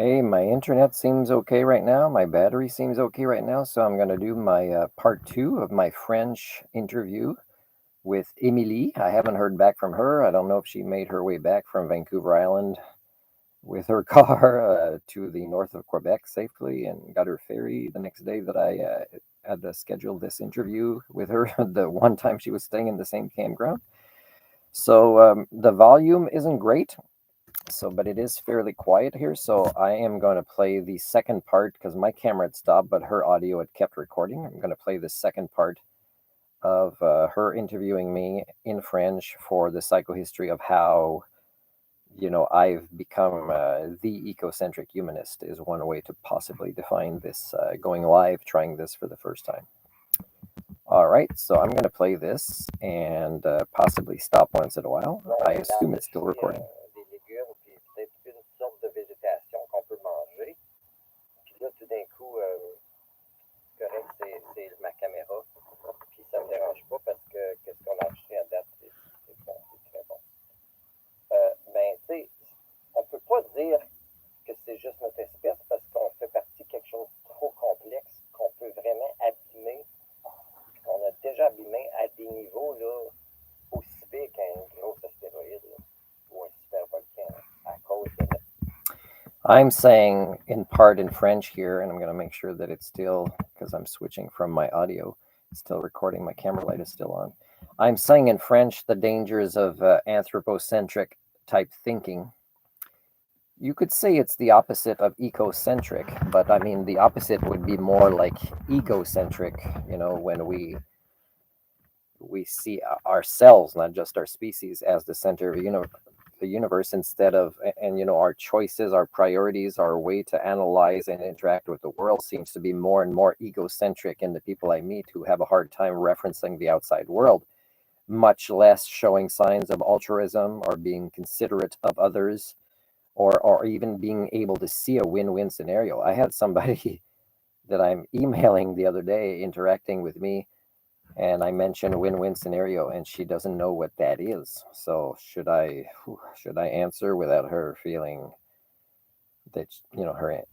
Hey, my internet seems okay right now. My battery seems okay right now. So I'm going to do my part two of my French interview with Émilie. I haven't heard back from her. I don't know if she made her way back from Vancouver Island with her car to the north of Quebec safely and got her ferry the next day that I had to schedule this interview with her, the one time she was staying in the same campground. So the volume isn't great. So, but it is fairly quiet here. So I am going to play the second part because my camera had stopped, but her audio had kept recording. I'm going to play the second part of her interviewing me in French for the psychohistory of how, I've become the ecocentric humanist is one way to possibly define this, going live, trying this for the first time. All right, so I'm going to play this and possibly stop once in a while. I assume it's still recording. Des légumes, puis peut-être une sorte de végétation qu'on peut manger. Puis là, tout d'un coup, c'est correct, c'est ma caméra. Puis ça me dérange pas parce que qu'est-ce qu'on a acheté à date, c'est bon, c'est très bon. Ben, tu sais, on peut pas dire que c'est juste notre espèce parce qu'on fait partie de quelque chose de trop complexe qu'on peut vraiment abîmer. On a déjà abîmé à des niveaux là, aussi big qu'un gros astéroïde là, ou un super volcan à cause de notre. I'm saying in part in French here, and I'm going to make sure that it's still, because I'm switching from my audio, still recording, my camera light is still on. I'm saying in French the dangers of anthropocentric type thinking. You could say it's the opposite of ecocentric, but I mean, the opposite would be more like egocentric, when we see ourselves, not just our species, as the center of the universe instead of, and our choices, our priorities, our way to analyze and interact with the world seems to be more and more egocentric in the people I meet who have a hard time referencing the outside world, much less showing signs of altruism or being considerate of others, or even being able to see a win-win scenario. I had somebody that I'm emailing the other day interacting with me, and I mentioned a win-win scenario, and she doesn't know what that is. So should I answer without her feeling that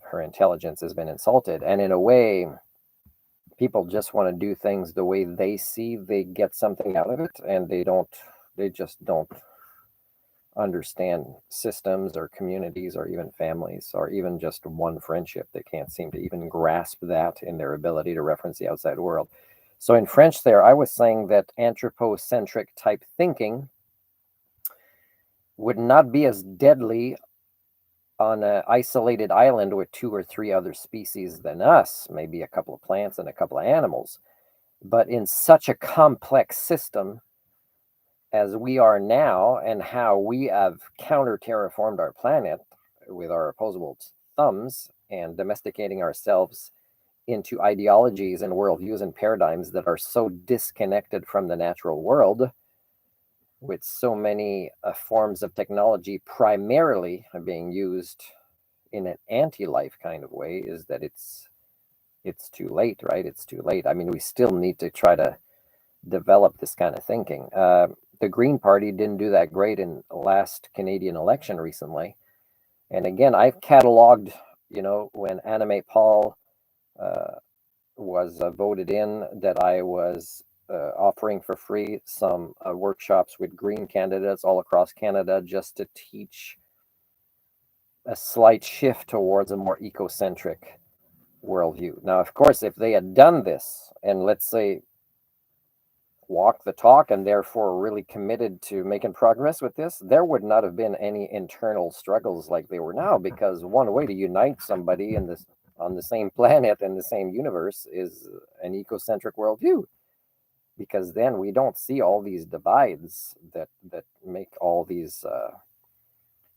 her intelligence has been insulted? And in a way, people just want to do things the way they see they get something out of it, and they just don't understand systems or communities or even families or even just one friendship. They can't seem to even grasp that in their ability to reference the outside world. So in French there, I was saying that anthropocentric type thinking would not be as deadly on an isolated island with two or three other species than us, maybe a couple of plants and a couple of animals. But in such a complex system as we are now, and how we have counter terraformed our planet with our opposable thumbs and domesticating ourselves into ideologies and worldviews and paradigms that are so disconnected from the natural world, with so many forms of technology primarily being used in an anti-life kind of way, is that it's too late, right? It's too late. I mean, we still need to try to develop this kind of thinking. The Green Party didn't do that great in the last Canadian election recently. And again, I've cataloged, when Anime Paul was voted in, that I was offering for free some workshops with Green candidates all across Canada just to teach a slight shift towards a more ecocentric worldview. Now, of course, if they had done this, and let's say walk the talk and therefore really committed to making progress with this, there would not have been any internal struggles like they were now, because one way to unite somebody in this on the same planet and the same universe is an ecocentric worldview, because then we don't see all these divides that make all these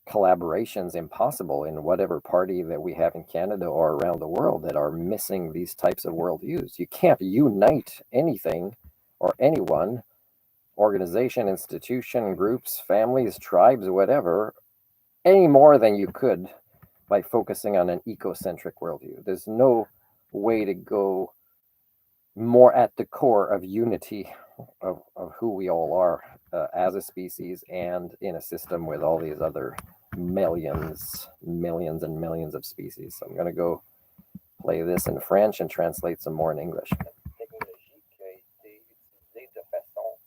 collaborations impossible in whatever party that we have in Canada or around the world that are missing these types of worldviews. You can't unite anything or anyone, organization, institution, groups, families, tribes, whatever, any more than you could by focusing on an ecocentric worldview. There's no way to go more at the core of unity of who we all are as a species and in a system with all these other millions and millions of species. So I'm going to go play this in French and translate some more in English. Technologie qui a été utilisée de façon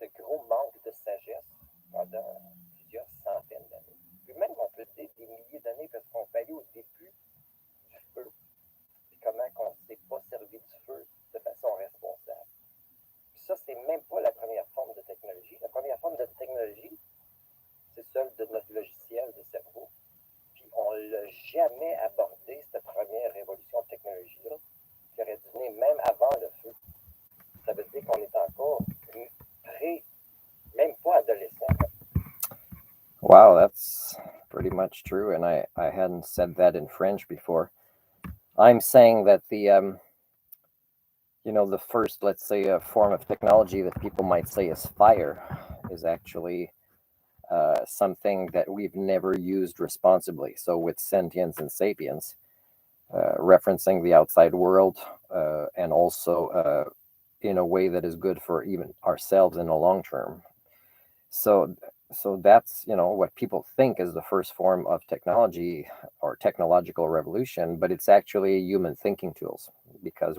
de gros manque de sagesse pendant plusieurs centaines d'années. Puis même, on peut dire des milliers d'années parce qu'on peut aller au début du feu. Puis comment on ne s'est pas servi du feu de façon responsable. Puis ça, c'est même pas la première forme de technologie. La première forme de technologie, c'est celle de notre logiciel de cerveau. Puis on ne l'a jamais abordé, cette première révolution de technologie-là, qui aurait dû venir même avant le feu. Ça veut dire qu'on est encore même pas adolescent. Wow, that's pretty much true. And I hadn't said that in French before. I'm saying that the first, let's say, a form of technology that people might say is fire is actually something that we've never used responsibly. So with sentience and sapience, referencing the outside world, and also in a way that is good for even ourselves in the long term. So that's what people think is the first form of technology or technological revolution, but it's actually human thinking tools, because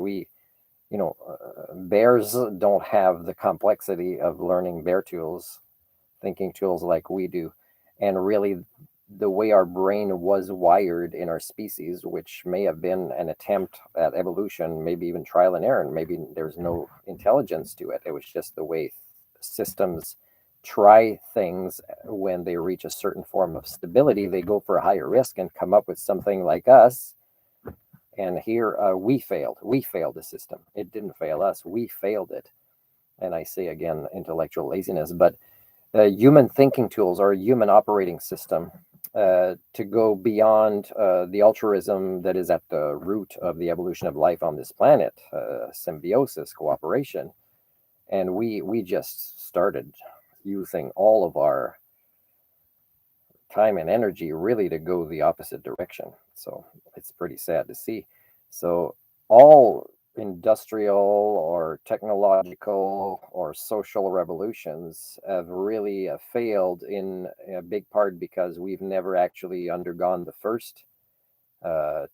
bears don't have the complexity of learning bear tools, thinking tools like we do. And really, the way our brain was wired in our species, which may have been an attempt at evolution, maybe even trial and error, and maybe there's no intelligence to it. It was just the way systems try things. When they reach a certain form of stability, they go for a higher risk and come up with something like us. And here we failed the system. It didn't fail us, we failed it. And I say again, intellectual laziness, but human thinking tools or a human operating system to go beyond the altruism that is at the root of the evolution of life on this planet, symbiosis, cooperation. And we just started using all of our time and energy really to go the opposite direction. So it's pretty sad to see. So all industrial or technological or social revolutions have really failed in a big part because we've never actually undergone the first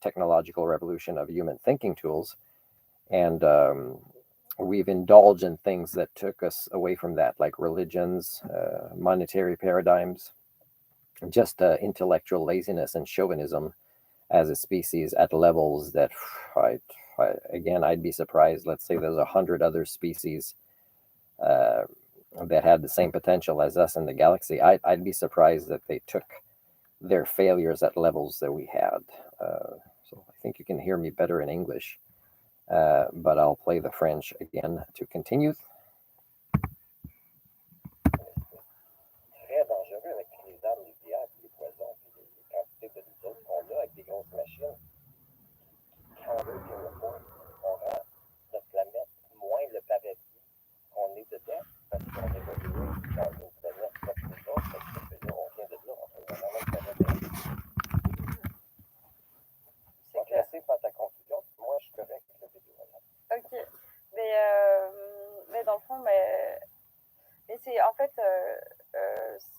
technological revolution of human thinking tools. And we've indulged in things that took us away from that, like religions, monetary paradigms, just intellectual laziness and chauvinism as a species at levels that I'd be surprised. Let's say there's 100 other species that had the same potential as us in the galaxy. I'd be surprised that they took their failures at levels that we had. So I think you can hear me better in English, but I'll play the French again to continue. Très dangereux avec les armes nucléaires, les poisons, puis les quantités de l'autre qu'on a avec des grosses machines. Quand on veut le point, on rend notre planète moins le paradis qu'on est dedans, parce qu'on évolue dans une planète comme les autres, parce que là, on vient de là, on est vraiment le planète. C'est classé par ta conclusion, moi je suis correct avec la vidéo. Ok, mais dans le fond, mais c'est en fait,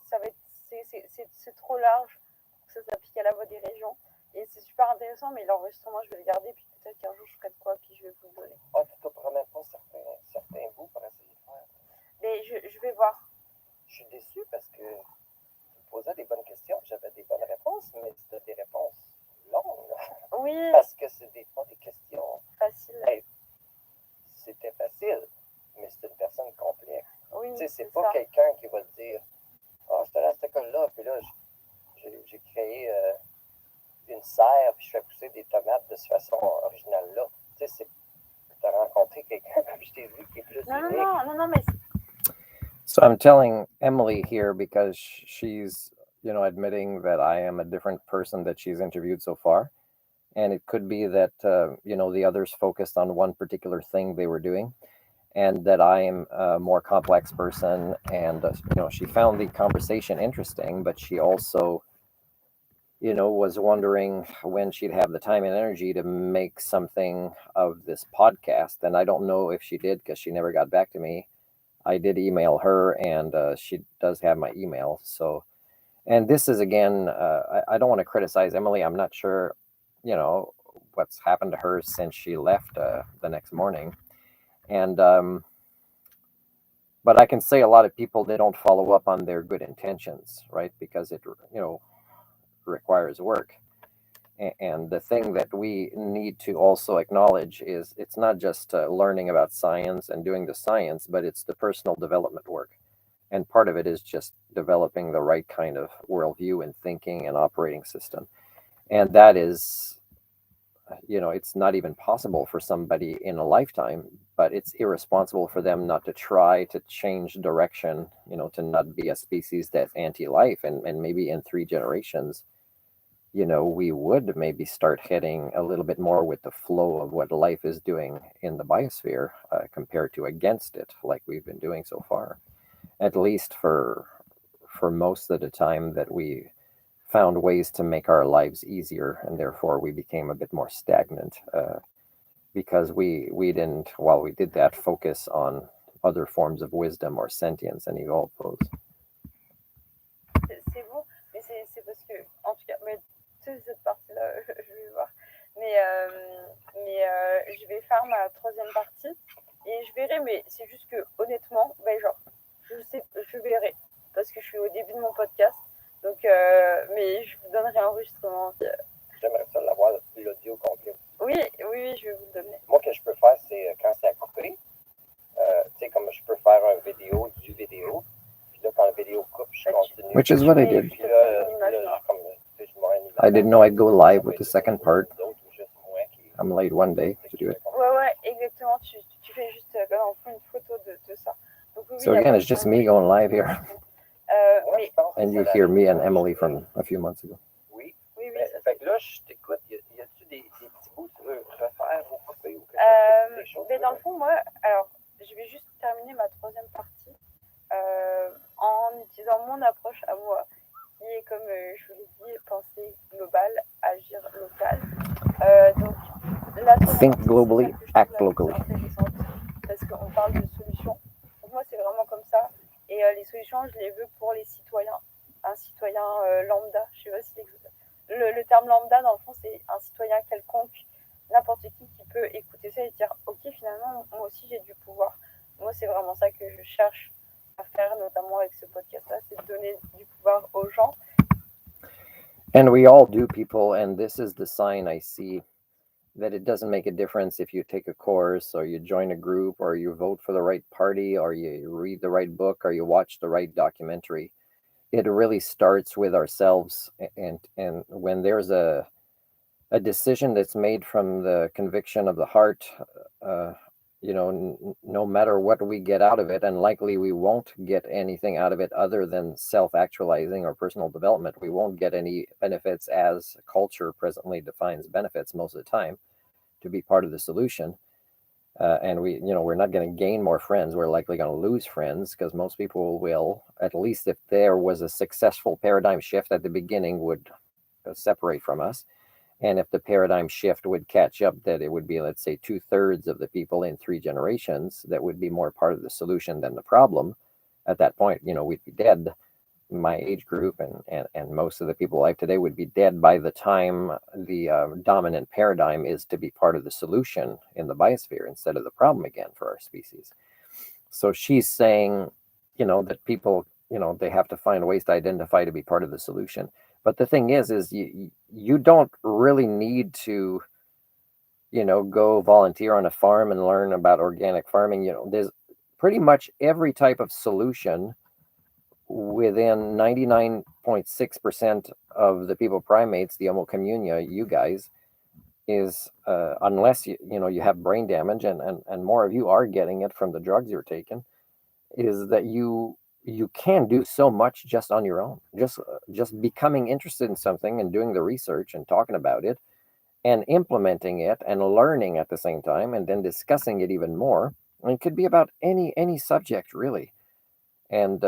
ça va être, c'est trop large pour que ça s'applique à la voix des régions. Et c'est super intéressant, mais l'enregistrement, je vais le garder, puis peut-être qu'un jour je ferai de quoi, puis je vais vous le donner. Ah, tu ne te promets pas certains bouts pour essayer de faire. Mais je vais voir. Je suis déçu parce que tu posais des bonnes questions, j'avais des bonnes réponses, mais c'était des réponses longues. Oui. Parce que c'est pas des questions faciles. Hey, c'était facile, mais c'est une personne complexe. Oui, c'est pas quelqu'un qui va te dire ah, je te laisse cette école-là, puis là, j'ai créé une serre, puis je fais pousser des tomates de cette façon originale-là. Tu as rencontré quelqu'un, comme je t'ai vu, qui est plus unique. Non, mais... So I'm telling Emily here because she's, admitting that I am a different person that she's interviewed so far. And it could be that, the others focused on one particular thing they were doing, and that I am a more complex person. And, she found the conversation interesting, but she also, was wondering when she'd have the time and energy to make something of this podcast. And I don't know if she did, because she never got back to me. I did email her, and she does have my email. So And this is again, I don't want to criticize Emily. I'm not sure, what's happened to her since she left the next morning. And but I can say a lot of people, they don't follow up on their good intentions, right? Because it requires work. And the thing that we need to also acknowledge is it's not just learning about science and doing the science, but it's the personal development work. And part of it is just developing the right kind of worldview and thinking and operating system. And that is, it's not even possible for somebody in a lifetime, but it's irresponsible for them not to try to change direction, to not be a species that's anti-life. And maybe in 3 generations, we would maybe start heading a little bit more with the flow of what life is doing in the biosphere compared to against it, like we've been doing so far. At least for most of the time that we found ways to make our lives easier, and therefore we became a bit more stagnant because we didn't, while we did that, focus on other forms of wisdom or sentience and evolve those. C'est bon, mais c'est parce que, en tout cas, mais cette partie-là, je vais voir. Mais je vais faire ma 3e partie et je verrai, mais c'est juste que, honnêtement, je verrai parce que je suis au début de mon podcast. Donc, mais je vous donnerai l'enregistrement. J'aimerais ça l'avoir l'audio complet. Oui, je vais vous le donner. Moi, ce que je peux faire, c'est quand c'est à couper, tu sais, comme je peux faire une vidéo du vidéo, puis là, quand la vidéo coupe, je continue. Which is what I did. Puis là, I didn't know I'd go live with the second part. I'm late one day to do it. Ouais, exactement. Tu fais juste une photo de ça. Donc, oui, so again, it's just me going live here. Mais... And you hear me and Emily from a few months ago. Oui. Fait que là, je t'écoute. Y a-tu des petits bouts que tu veux refaire ou couper ou quelque chose? Mais dans le fond, moi, alors, je vais juste terminer ma 3e partie en utilisant mon approche à moi, qui est, comme je vous l'ai dit, penser global, agir local. Donc, la Think globally, act locally. Parce qu'on parle de solutions. Donc moi, c'est vraiment comme ça. Et les solutions, je les veux pour les citoyens. Un citoyen lambda, je sais pas si le terme lambda, dans le fond, c'est un citoyen quelconque, n'importe qui peut écouter ça et dire « Ok, finalement, moi aussi, j'ai du pouvoir ». Moi, c'est vraiment ça que je cherche à faire, notamment avec ce podcast-là, c'est de donner du pouvoir aux gens. And we all do, people, and this is the sign I see that it doesn't make a difference if you take a course or you join a group or you vote for the right party or you read the right book or you watch the right documentary. It really starts with ourselves, and when there's a decision that's made from the conviction of the heart, no matter what we get out of it, and likely we won't get anything out of it other than self-actualizing or personal development. We won't get any benefits as culture presently defines benefits most of the time to be part of the solution. And we're not going to gain more friends. We're likely going to lose friends because most people will, at least if there was a successful paradigm shift at the beginning, would separate from us. And if the paradigm shift would catch up, that it would be, let's say, 2/3 of the people in 3 generations that would be more part of the solution than the problem. At that point, we'd be dead. My age group and most of the people alive today would be dead by the time the dominant paradigm is to be part of the solution in the biosphere instead of the problem again for our species. So she's saying, that people, they have to find ways to identify to be part of the solution. But the thing is you don't really need to, go volunteer on a farm and learn about organic farming. There's pretty much every type of solution within 99.6% of the people primates, the Homo communia, you guys, is unless you have brain damage, and more of you are getting it from the drugs you're taking, is that you can do so much just on your own, just becoming interested in something and doing the research and talking about it and implementing it and learning at the same time and then discussing it even more. And it could be about any subject really. And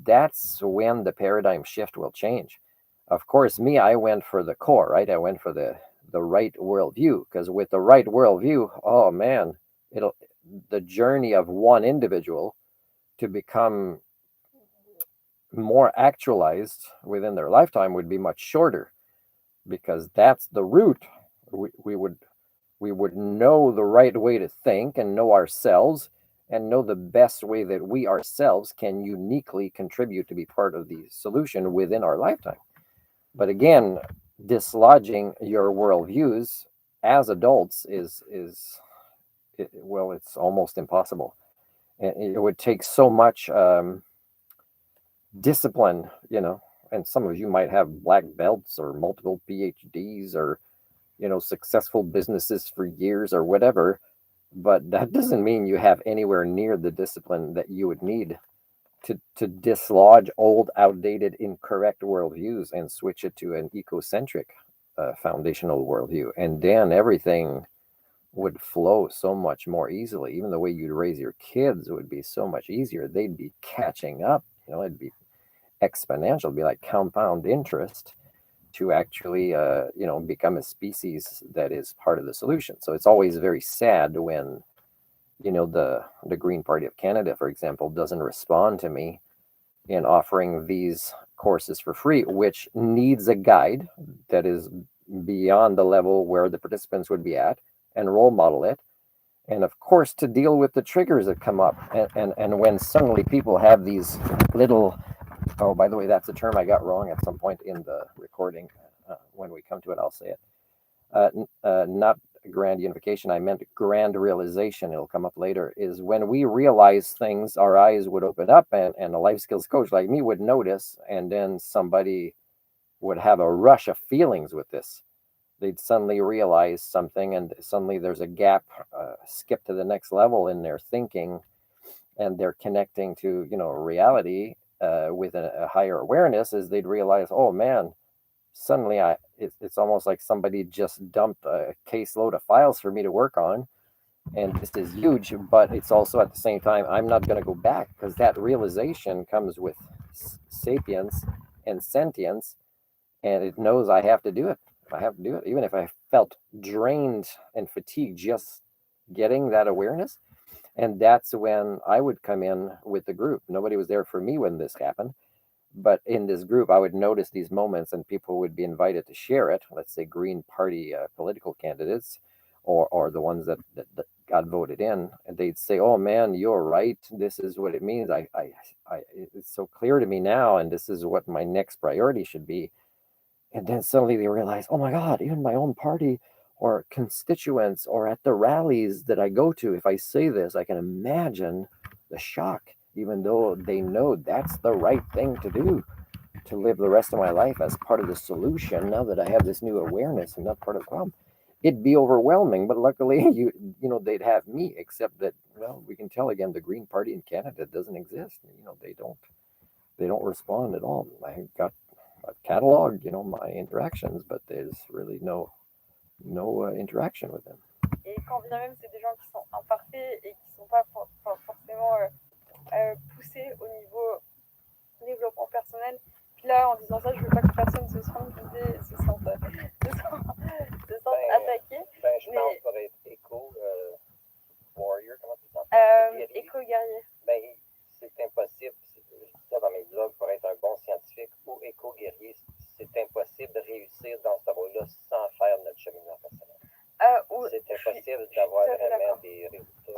that's when the paradigm shift will change. Of course, I went for the core, right? I went for the right worldview, because with the right worldview, oh man, the journey of one individual to become more actualized within their lifetime would be much shorter, because that's the root. We would know the right way to think and know ourselves and know the best way that we ourselves can uniquely contribute to be part of the solution within our lifetime. But again, dislodging your worldviews as adults well, it's almost impossible. It would take so much discipline, and some of you might have black belts or multiple PhDs or successful businesses for years or whatever, but that doesn't mean you have anywhere near the discipline that you would need to dislodge old, outdated, incorrect worldviews and switch it to an ecocentric foundational worldview. And then everything would flow so much more easily. Even the way you'd raise your kids would be so much easier. They'd be catching up. It'd be exponential. It'd be like compound interest to actually, become a species that is part of the solution. So it's always very sad when, the Green Party of Canada, for example, doesn't respond to me in offering these courses for free, which needs a guide that is beyond the level where the participants would be at, and role model it. And of course, to deal with the triggers that come up. And when suddenly people have these little, oh, by the way, that's a term I got wrong at some point in the recording. When we come to it, I'll say it. Not grand unification, I meant grand realization. It'll come up later. Is when we realize things, our eyes would open up, and a life skills coach like me would notice, and then somebody would have a rush of feelings with this. They'd suddenly realize something, and suddenly there's a gap, skip to the next level in their thinking, and they're connecting to reality with a higher awareness. As they'd realize, oh man, suddenly it's almost like somebody just dumped a caseload of files for me to work on, and this is huge. But it's also at the same time, I'm not going to go back, because that realization comes with sapience and sentience, and it knows I have to do it. I have to do it, even if I felt drained and fatigued just getting that awareness. And that's when I would come in with the group. Nobody was there for me when this happened, but in this group, I would notice these moments, and people would be invited to share it. Let's say Green Party political candidates, or the ones that got voted in, and they'd say, "Oh man, you're right. This is what it means. It's so clear to me now, and this is what my next priority should be." And then suddenly they realize, oh my God, even my own party or constituents or at the rallies that I go to, if I say this, I can imagine the shock, even though they know that's the right thing to do, to live the rest of my life as part of the solution. Now that I have this new awareness and not part of the problem, it'd be overwhelming. But luckily, they'd have me, except that, well, we can tell again, the Green Party in Canada doesn't exist. They don't respond at all. I got cataloged, my interactions, but there's really no interaction with them. Et quand bien même c'est des gens qui sont imparfaits et qui sont pas forcément poussés au niveau développement personnel. Puis là, en disant ça, je veux pas que personne se sente attaqué. Je pense pour être éco-warrior, comment tu dis? Éco-guerrier. C'est impossible. Ça dans mes blogs, pour être un bon scientifique ou éco-guerrier, c'est impossible de réussir dans ce rôle-là sans faire notre cheminement personnel. C'est impossible d'avoir vraiment des résultats.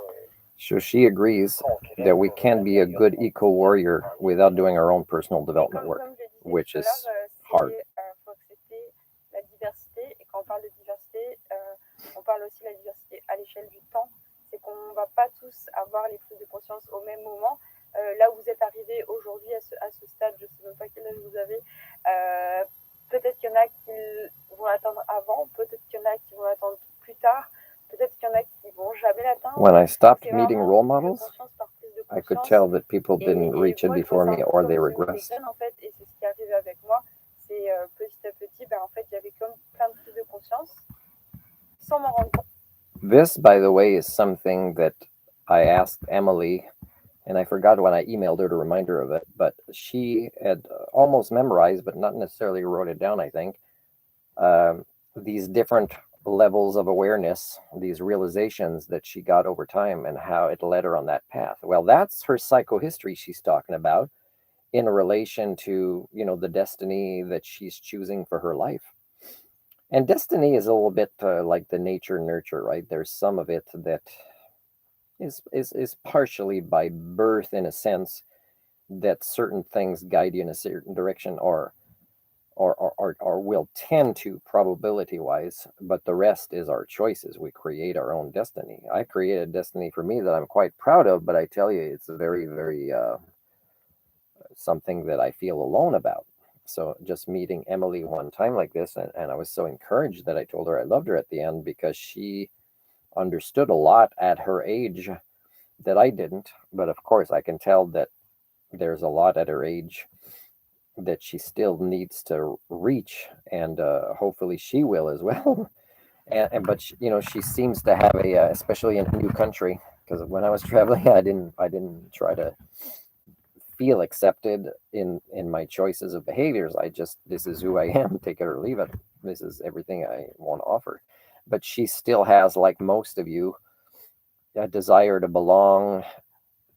So she agrees that we can be a good eco-warrior without doing our own personal development work, which is hard. Faut accepter la diversité, et quand on parle de diversité, on parle aussi de la diversité à l'échelle du temps. C'est qu'on ne va pas tous avoir les prises de conscience au même moment. Là où vous êtes arrivé aujourd'hui à ce stade, je ne sais même pas quel âge vous avez, peut-être qu'il y en a qui vont l'attendre avant, peut-être qu'il y en a qui vont l'attendre plus tard, peut-être qu'il y en a qui vont jamais l'atteindre. When I stopped meeting role models, I could tell that people didn't reach it before me, or they regressed. En fait, et c'est ce qui arrive avec moi, c'est petit à petit, en fait, il y avait comme plein de prises de conscience sans m'en rendre compte. This, by the way, is something that I asked Émilie, and I forgot when I emailed her to remind her of it, but she had almost memorized, but not necessarily wrote it down, I think, these different levels of awareness, these realizations that she got over time and how it led her on that path. Well, that's her psychohistory she's talking about in relation to, the destiny that she's choosing for her life. And destiny is a little bit like the nature nurture, right? There's some of it that is partially by birth, in a sense, that certain things guide you in a certain direction, or will tend to, probability wise, but the rest is our choices. We create our own destiny. I created destiny for me that I'm quite proud of, but I tell you, it's very, very something that I feel alone about. So just meeting Emily one time like this, and I was so encouraged that I told her I loved her at the end, because she understood a lot at her age that I didn't. But of course, I can tell that there's a lot at her age that she still needs to reach, and hopefully she will as well. But she seems to have especially in a new country, because when I was traveling, I didn't try to feel accepted in my choices of behaviors. This is who I am, take it or leave it. This is everything I want to offer. But she still has, like most of you, a desire to belong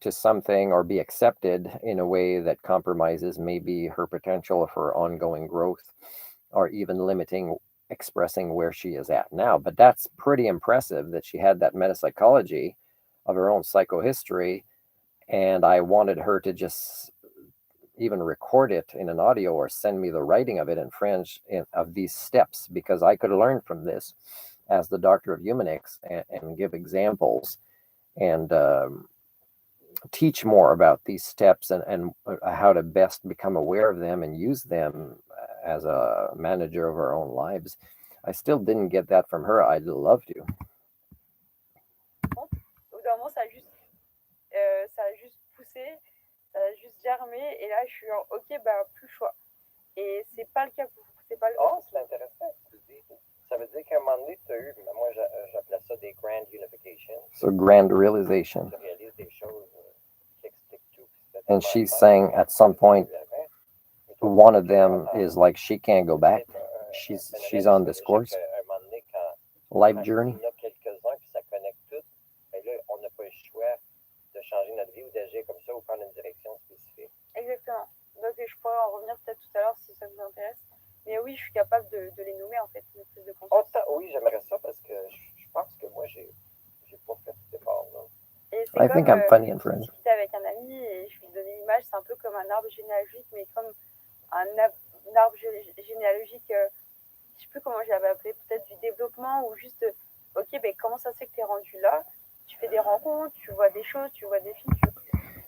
to something or be accepted in a way that compromises maybe her potential for ongoing growth, or even limiting expressing where she is at now. But that's pretty impressive that she had that metapsychology of her own psychohistory. And I wanted her to just even record it in an audio or send me the writing of it in French, of these steps, because I could learn from this as the doctor of humanics, and give examples, and teach more about these steps, and how to best become aware of them and use them as a manager of our own lives. I still didn't get that from her. I'd love to. Au bout d'un moment, ça a juste poussé, ça a juste germé, et là je suis genre ok, bah plus le choix. Et c'est pas le cas pour vous, c'est pas le cas. Oh, c'est intéressant ce que tu dis. Ça veut dire qu'à un moment donné, tu as eu, moi j'appelais ça des grand unifications. So grand realization. Tu réalises des choses qui expliquent tout. And she's saying at some point, one of them is like she can't go back. She's on this course, life journey. Il y en a quelques-uns, puis ça connecte tout. Et là, on n'a pas le choix de changer notre vie ou d'agir comme ça ou prendre une direction spécifique. Exactement. Donc je pourrais en revenir peut-être tout à l'heure si ça vous intéresse. Mais oui, je suis capable de les nommer en fait, une prise de conscience. Oui, j'aimerais ça parce que je pense que moi, j'ai pas fait cet effort-là. I think I'm funny in French. J'étais avec un ami et je lui donnais l'image, c'est un peu comme un arbre généalogique, mais comme un arbre généalogique, je sais plus comment je l'avais appelé, peut-être du développement, ou juste, ok, ben comment ça se fait que tu es rendu là? Tu fais des rencontres, tu vois des choses, tu vois des films.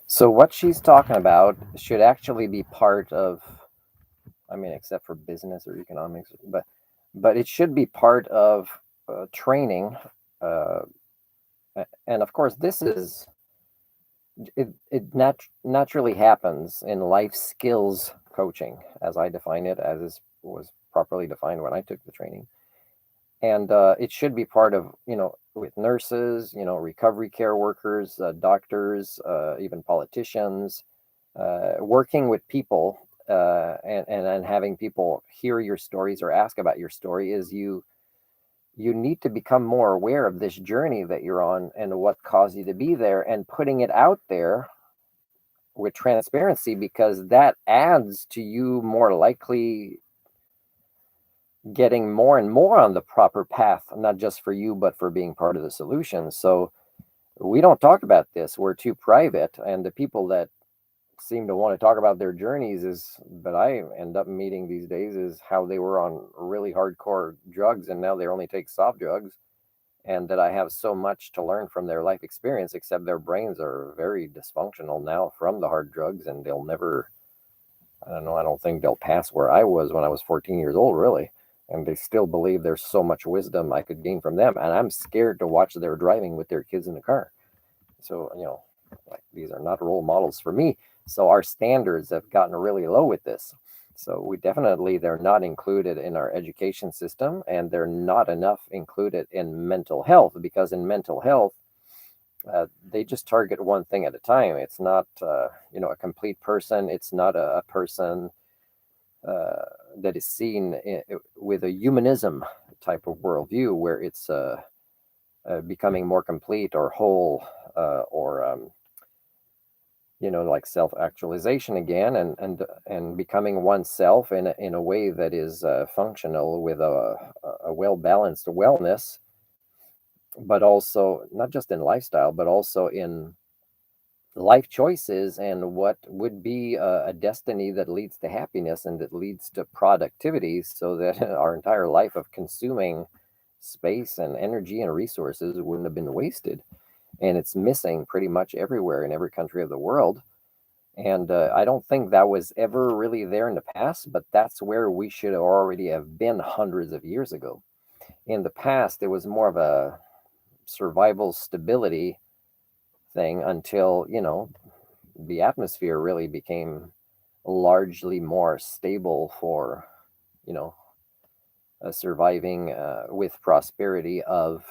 So what she's talking about should actually be part of, I mean, except for business or economics, but it should be part of training. And of course, it naturally happens in life skills coaching, as I define it, as was properly defined when I took the training. And it should be part of, with nurses, recovery care workers, doctors, even politicians, working with people, and having people hear your stories or ask about your story. Is you need to become more aware of this journey that you're on and what caused you to be there, and putting it out there with transparency, because that adds to you more likely getting more and more on the proper path, not just for you, but for being part of the solution. So we don't talk about this. We're too private. And the people that seem to want to talk about their journeys but I end up meeting these days, is how they were on really hardcore drugs and now they only take soft drugs, and that I have so much to learn from their life experience, except their brains are very dysfunctional now from the hard drugs, and they'll never, I don't think they'll pass where I was when I was 14 years old, really. And they still believe there's so much wisdom I could gain from them. And I'm scared to watch their driving with their kids in the car. So, like, these are not role models for me. So our standards have gotten really low with this. So they're not included in our education system, and they're not enough included in mental health, because in mental health, they just target one thing at a time. It's not, a complete person. It's not a person that is seen with a humanism type of worldview, where it's becoming more complete or whole, or like self-actualization again, and becoming oneself in a way that is functional with a well-balanced wellness, but also not just in lifestyle, but also in life choices and what would be a destiny that leads to happiness and that leads to productivity, so that our entire life of consuming space and energy and resources wouldn't have been wasted. And it's missing pretty much everywhere in every country of the world. And I don't think that was ever really there in the past, but that's where we should already have been hundreds of years ago. In the past, it was more of a survival stability thing until, the atmosphere really became largely more stable for, surviving with prosperity of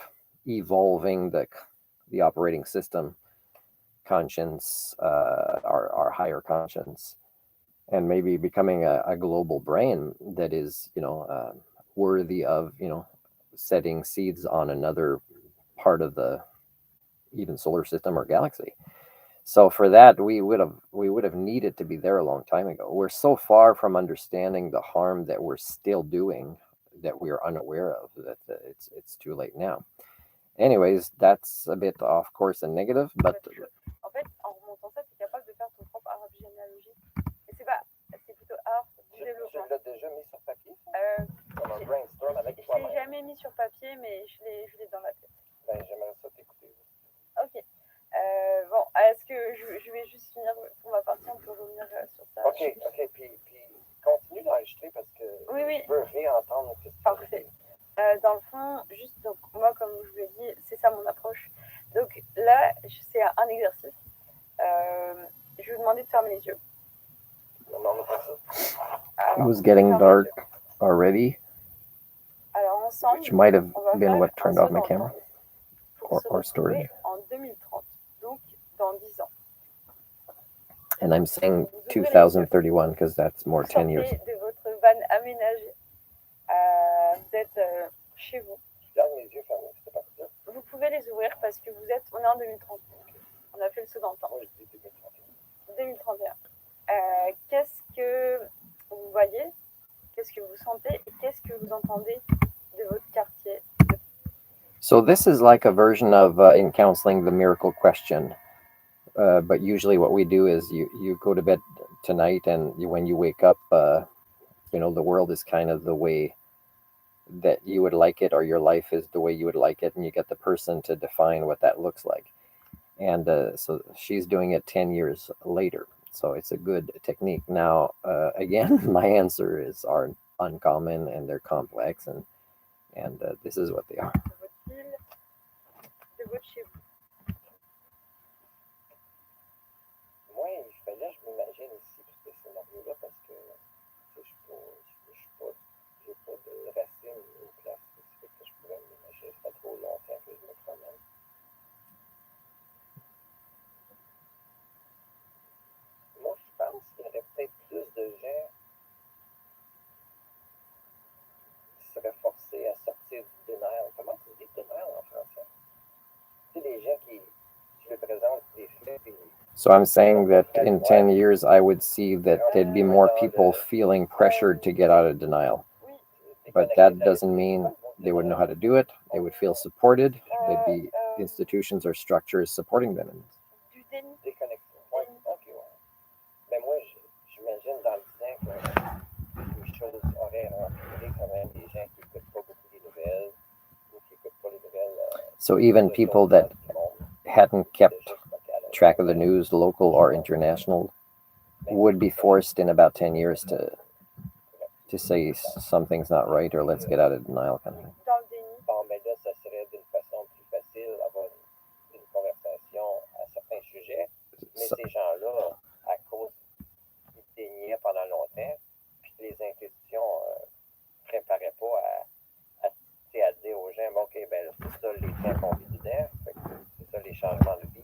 evolving the operating system conscience, our higher conscience, and maybe becoming a global brain that is, worthy of, setting seeds on another part of the even solar system or galaxy. So for that, we would have needed to be there a long time ago. We're so far from understanding the harm that we're still doing that we are unaware of, that it's too late now. Anyways, that's a bit off course and negative, but En fait, en remontant ça, tu es capable de faire ton propre arbre généalogique. Et c'est plutôt arbre du Tu développement. l'as déjà mis sur papier? Comme un Je brainstorm avec ne l'ai toi-même. jamais mis sur papier, mais je l'ai dans la tête. Ben, j'aimerais ça t'écouter. Ok. Bon, est-ce que je vais juste finir pour ma partie, on peut revenir sur ça. Ok, puis continue d'enregistrer parce que Oui. je veux réentendre ce que tu Parfait. Dans le fond, juste, donc moi, comme je vous l'ai dit, c'est ça mon approche. Donc là, c'est un exercice. Je vais vous demander de fermer les yeux. It was getting dark already, Alors ensemble, which might have on va been faire what un turned saut off my dans le camera temps pour se or storage. retrouver en 2030, donc dans 10 ans. And I'm saying Vous ouvrez les yeux. 2031 because that's more Vous 10 years. sortez de votre van aménagé. Vous êtes chez vous. Garde mes yeux fermés, c'était pas ça. Vous pouvez les ouvrir parce que on est en 2030. On a fait le saut dans le temps. Moi, je dis 2031. 2031. Qu'est-ce que vous voyez? Qu'est-ce que vous sentez? Et qu'est-ce que vous entendez de votre quartier? So this is like a version of in counseling the miracle question. But usually what we do is you go to bed tonight, and when you wake up, the world is kind of the way that you would like it, or your life is the way you would like it, and you get the person to define what that looks like. And so she's doing it 10 years later. So it's a good technique. Now, again, my answers are uncommon and they're complex, and this is what they are. De votre chez vous. Moi, je m'imagine ici tout ce scénario-là parce que j'ai pas de racines ou de place spécifique que je pourrais m'imaginer. Ça fait trop longtemps que je me promène. Moi, je pense qu'il y aurait peut-être plus de gens qui seraient forcés à sortir du denial. Comment tu dis denial en français? Tu sais, les gens qui le présentent des faits et So I'm saying that in 10 years, I would see that there'd be more people feeling pressured to get out of denial. But that doesn't mean they would know how to do it. They would feel supported. There'd be institutions or structures supporting them in this. Du déni. déconnexion. Oui, ok, ouais. Mais moi, j'imagine dans le temps que les choses auraient empiré quand même des gens qui n'écoutent pas beaucoup les nouvelles ou qui n'écoutent pas les nouvelles. So even people that hadn't kept track of the news, local or international, would be forced in about 10 years to say something's not right, or let's get out of denial kind of thing. Dans le déni. Bon, mais là, ça serait d'une façon plus facile d'avoir une conversation à certains sujets. Mais ces gens-là, à cause qu'ils déniaient pendant longtemps, puis que les institutions ne préparaient pas à dire aux gens, bon, OK, ben c'est ça les temps qu'on vit dedans, c'est ça les changements de vie.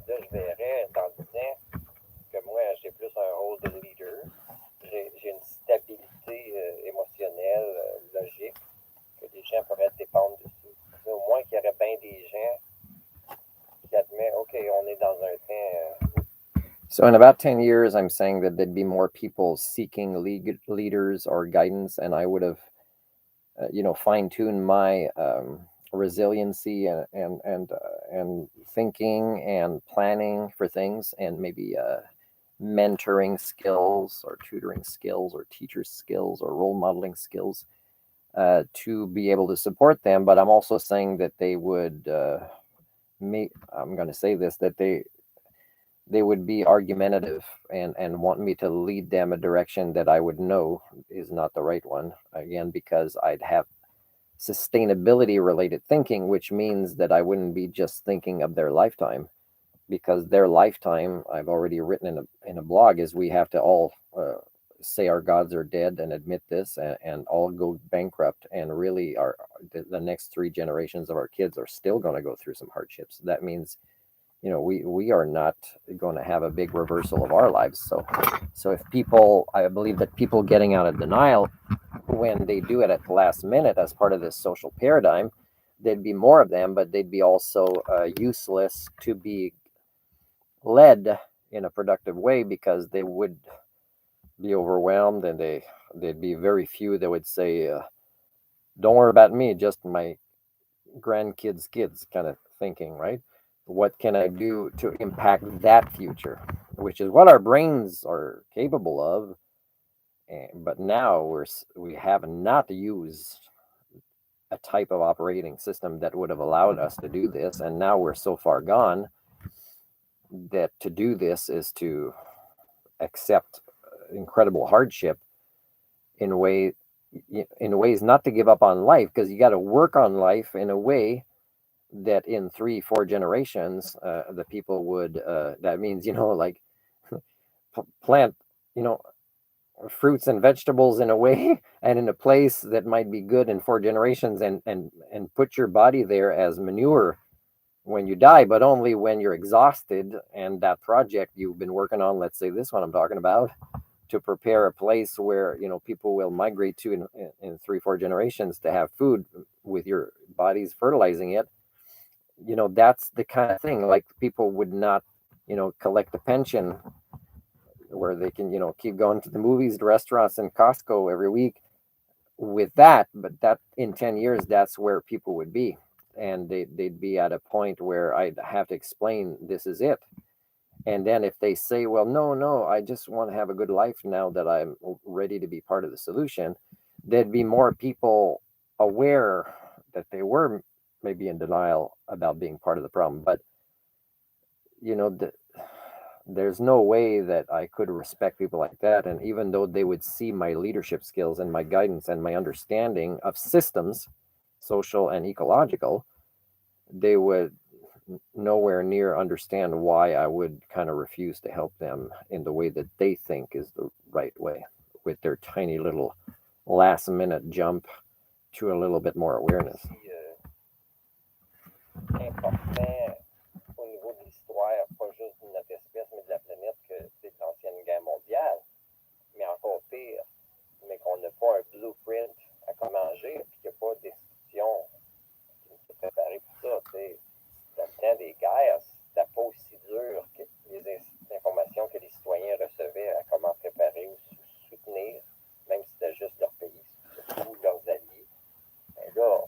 Là, je verrais dans 10 ans que moi, j'ai plus un rôle de leader. J'ai une stabilité émotionnelle, logique, que les gens pourraient dépendre dessus. Mais au moins qu'il y aurait bien des gens qui admettent, OK, on est dans un temps où So in about 10 years, I'm saying that there'd be more people seeking leaders or guidance, and I would have, fine-tuned my resiliency and thinking and planning for things, and maybe mentoring skills or tutoring skills or teacher skills or role modeling skills to be able to support them. But I'm also saying that they would, I'm going to say this, that they would be argumentative and want me to lead them a direction that I would know is not the right one. Again, because I'd have sustainability related thinking, which means that I wouldn't be just thinking of their lifetime, because their lifetime, I've already written in a blog, is we have to all say our gods are dead and admit this, and all go bankrupt, and really the next 3 generations of our kids are still going to go through some hardships. That means, we are not going to have a big reversal of our lives. So if people, I believe that people getting out of denial when they do it at the last minute as part of this social paradigm, there'd be more of them, but they'd be also useless to be led in a productive way, because they would be overwhelmed, and they'd be very few that would say, don't worry about me, just my grandkids' kids kind of thinking, right? What can I do to impact that future, which is what our brains are capable of. But now we have not used a type of operating system that would have allowed us to do this, and now we're so far gone that to do this is to accept incredible hardship in ways not to give up on life, because you got to work on life in a way that in 3-4 generations the people would that means, like plant, fruits and vegetables in a way and in a place that might be good in 4 generations, and put your body there as manure when you die, but only when you're exhausted, and that project you've been working on, let's say this one I'm talking about, to prepare a place where people will migrate to in 3-4 generations to have food with your bodies fertilizing it. That's the kind of thing, like people would not collect a pension where they can keep going to the movies, the restaurants, and Costco every week with that. But that in 10 years, that's where people would be, and they'd be at a point where I'd have to explain this is it. And then if they say, well, no, I just want to have a good life now that I'm ready to be part of the solution, there'd be more people aware that they were maybe in denial about being part of the problem. But there's no way that I could respect people like that. And even though they would see my leadership skills and my guidance and my understanding of systems, social and ecological, they would nowhere near understand why I would kind of refuse to help them in the way that they think is the right way, with their tiny little last minute jump to a little bit more awareness. Important au niveau de l'histoire, pas juste de notre espèce, mais de la planète, que c'est l'ancienne guerre mondiale, mais encore pire, mais qu'on n'a pas un blueprint à comment agir, puis qu'il n'y a pas d'institution qui nous est préparée pour ça. Dans le temps des guerres, c'était pas aussi dur que les informations que les citoyens recevaient à comment préparer ou soutenir, même si c'était juste leur pays, surtout leurs alliés. Et là,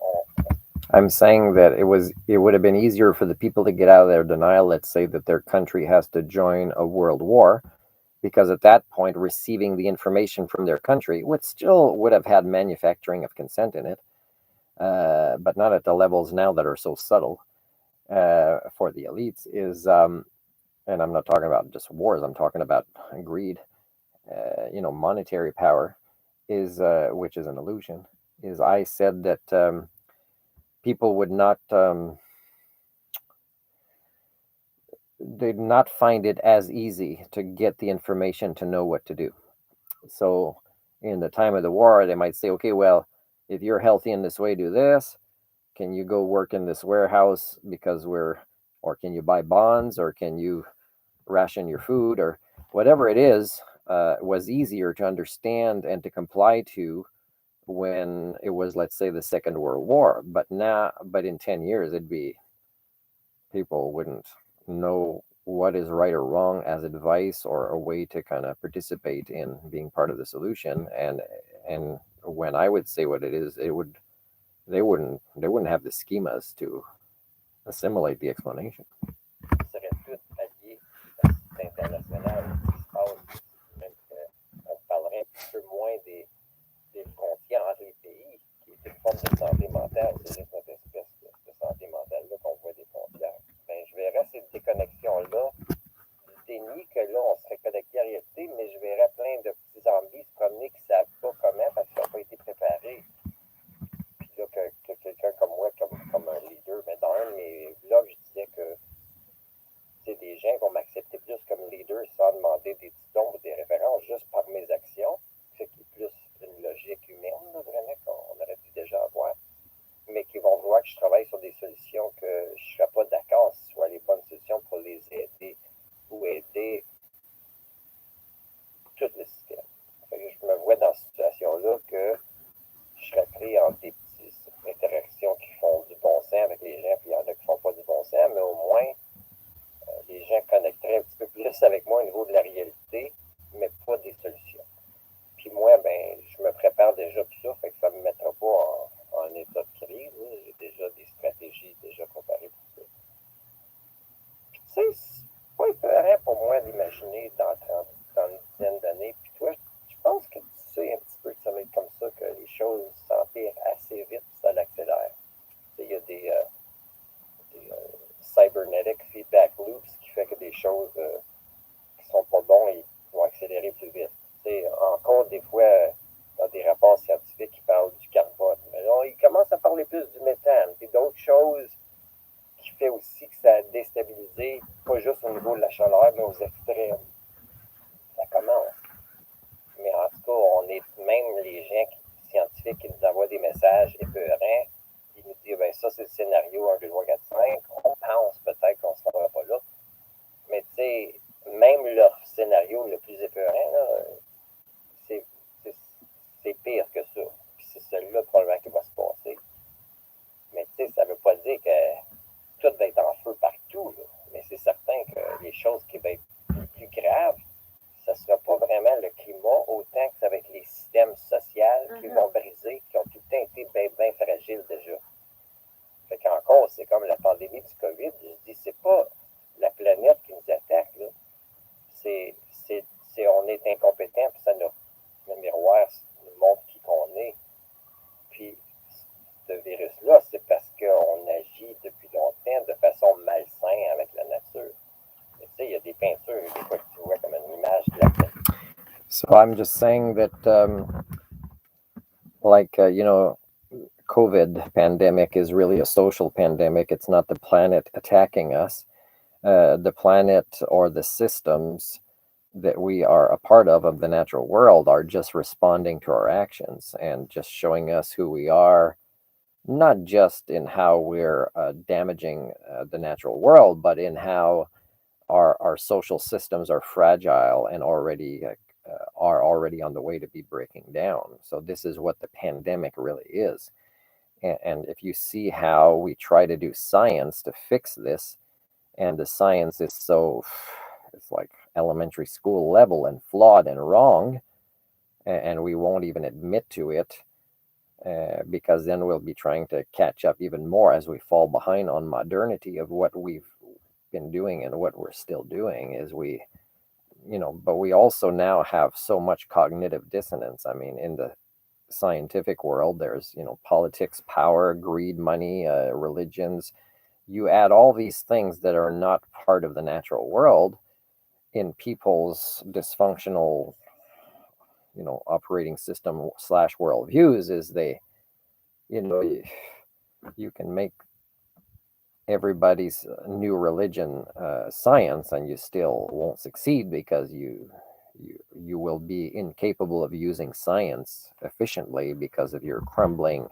I'm saying that it would have been easier for the people to get out of their denial, let's say that their country has to join a world war, because at that point receiving the information from their country would have had manufacturing of consent in it, but not at the levels now that are so subtle for the elites, is and I'm not talking about just wars, I'm talking about greed, monetary power, is which is an illusion. Is I said that people would not they'd not find it as easy to get the information to know what to do. So in the time of the war, they might say, okay, well, if you're healthy in this way, do this. Can you go work in this warehouse or can you buy bonds, or can you ration your food, or whatever it is, was easier to understand and to comply to when it was, let's say, the Second World War. But in 10 years, people wouldn't know what is right or wrong as advice or a way to kind of participate in being part of the solution. And when I would say what it is, they wouldn't have the schemas to assimilate the explanation. Ils seraient tous alliés à ce site international, ce qui se passe, même qu'on parlerait un petit peu moins des frontières entre les pays, qui est une forme de santé mentale. C'est juste notre espèce de santé mentale-là qu'on voit des frontières. Ben, je verrais cette déconnexion-là, du déni que là, on serait connecté à la réalité, mais je verrais plein de petits zombies se promener qui ne savent pas comment parce qu'ils n'ont pas été préparés. Puis là, que quelqu'un comme moi, comme un leader, mais dans un de mes blogs, je disais que c'est des gens qui vont m'accepter plus comme leader sans demander des diplômes ou des références, juste par mes actions, ce qui est plus une logique humaine, là, vraiment, qu'on aurait dû déjà avoir, mais qui vont voir que je travaille sur des solutions que je ne serais pas d'accord si ce soit les bonnes solutions pour les aider ou aider tout le système. Fait que je me vois dans cette situation-là que je serais pris en des petites interactions qui font du bon sens avec les gens, puis il y en a qui ne font pas du bon sens, mais au moins, les gens connecteraient un petit peu plus avec moi au niveau de la réalité, mais pas des solutions. Puis moi, ben, je me prépare déjà pour ça, fait que ça ne me mettra pas en état de crise. J'ai déjà des stratégies déjà préparées pour ça. Puis tu sais, c'est pas épeurant pour moi d'imaginer dans une dizaine d'années. Puis toi, je pense que tu sais un petit peu que ça va être comme ça, que les choses s'empirent assez vite, puis ça l'accélère. Il y a des cybernetic feedback loops qui fait que des choses qui sont pas bonnes et vont accélérer plus vite. Encore des fois, dans des rapports scientifiques qui parlent du carbone, mais là, ils commencent à parler plus du méthane et d'autres choses qui fait aussi que ça a déstabilisé, pas juste au niveau de la chaleur, mais aux extrêmes. Ça commence. Mais en tout cas, on est même les gens scientifiques qui nous envoient des messages épeurants. Ils nous disent, ben ça, c'est le scénario 1, 2, 3, 4, 5. On pense peut-être qu'on ne se rendra pas là. Mais tu sais, même leur scénario le plus épeurant, là, c'est pire que ça. Puis c'est celui-là probablement qui va se passer. Mais tu sais, ça ne veut pas dire que tout va être en feu partout. Là. Mais c'est certain que les choses qui vont être plus graves, ça ne sera pas vraiment le climat autant que ça va être les systèmes sociaux qui vont briser, qui ont tout le temps été bien fragiles déjà. Fait qu'encore, c'est comme la pandémie du COVID. Je dis, c'est pas la planète qui nous attaque. Là. C'est on est incompétent, puis ça le miroir nous montre qui qu'on est. Puis ce virus-là, c'est parce qu'on agit depuis longtemps de façon malsaine avec la nature. Tu sais, il y a des peintures, des fois que tu vois comme une image de la planète. So I'm just saying that, COVID pandemic is really a social pandemic. It's not the planet attacking us. The planet or the systems that we are a part of the natural world are just responding to our actions and just showing us who we are, not just in how we're damaging the natural world, but in how our social systems are fragile and are already on the way to be breaking down. So this is what the pandemic really is. And if you see how we try to do science to fix this, and the science is it's like elementary school level and flawed and wrong, and we won't even admit to it, because then we'll be trying to catch up even more as we fall behind on modernity of what we've been doing and what we're still doing is but we also now have so much cognitive dissonance. I mean, in the scientific world, there's, politics, power, greed, money, religions. You add all these things that are not part of the natural world in people's dysfunctional, operating system / worldviews is you can make everybody's new religion science, and you still won't succeed because you will be incapable of using science efficiently because of your crumbling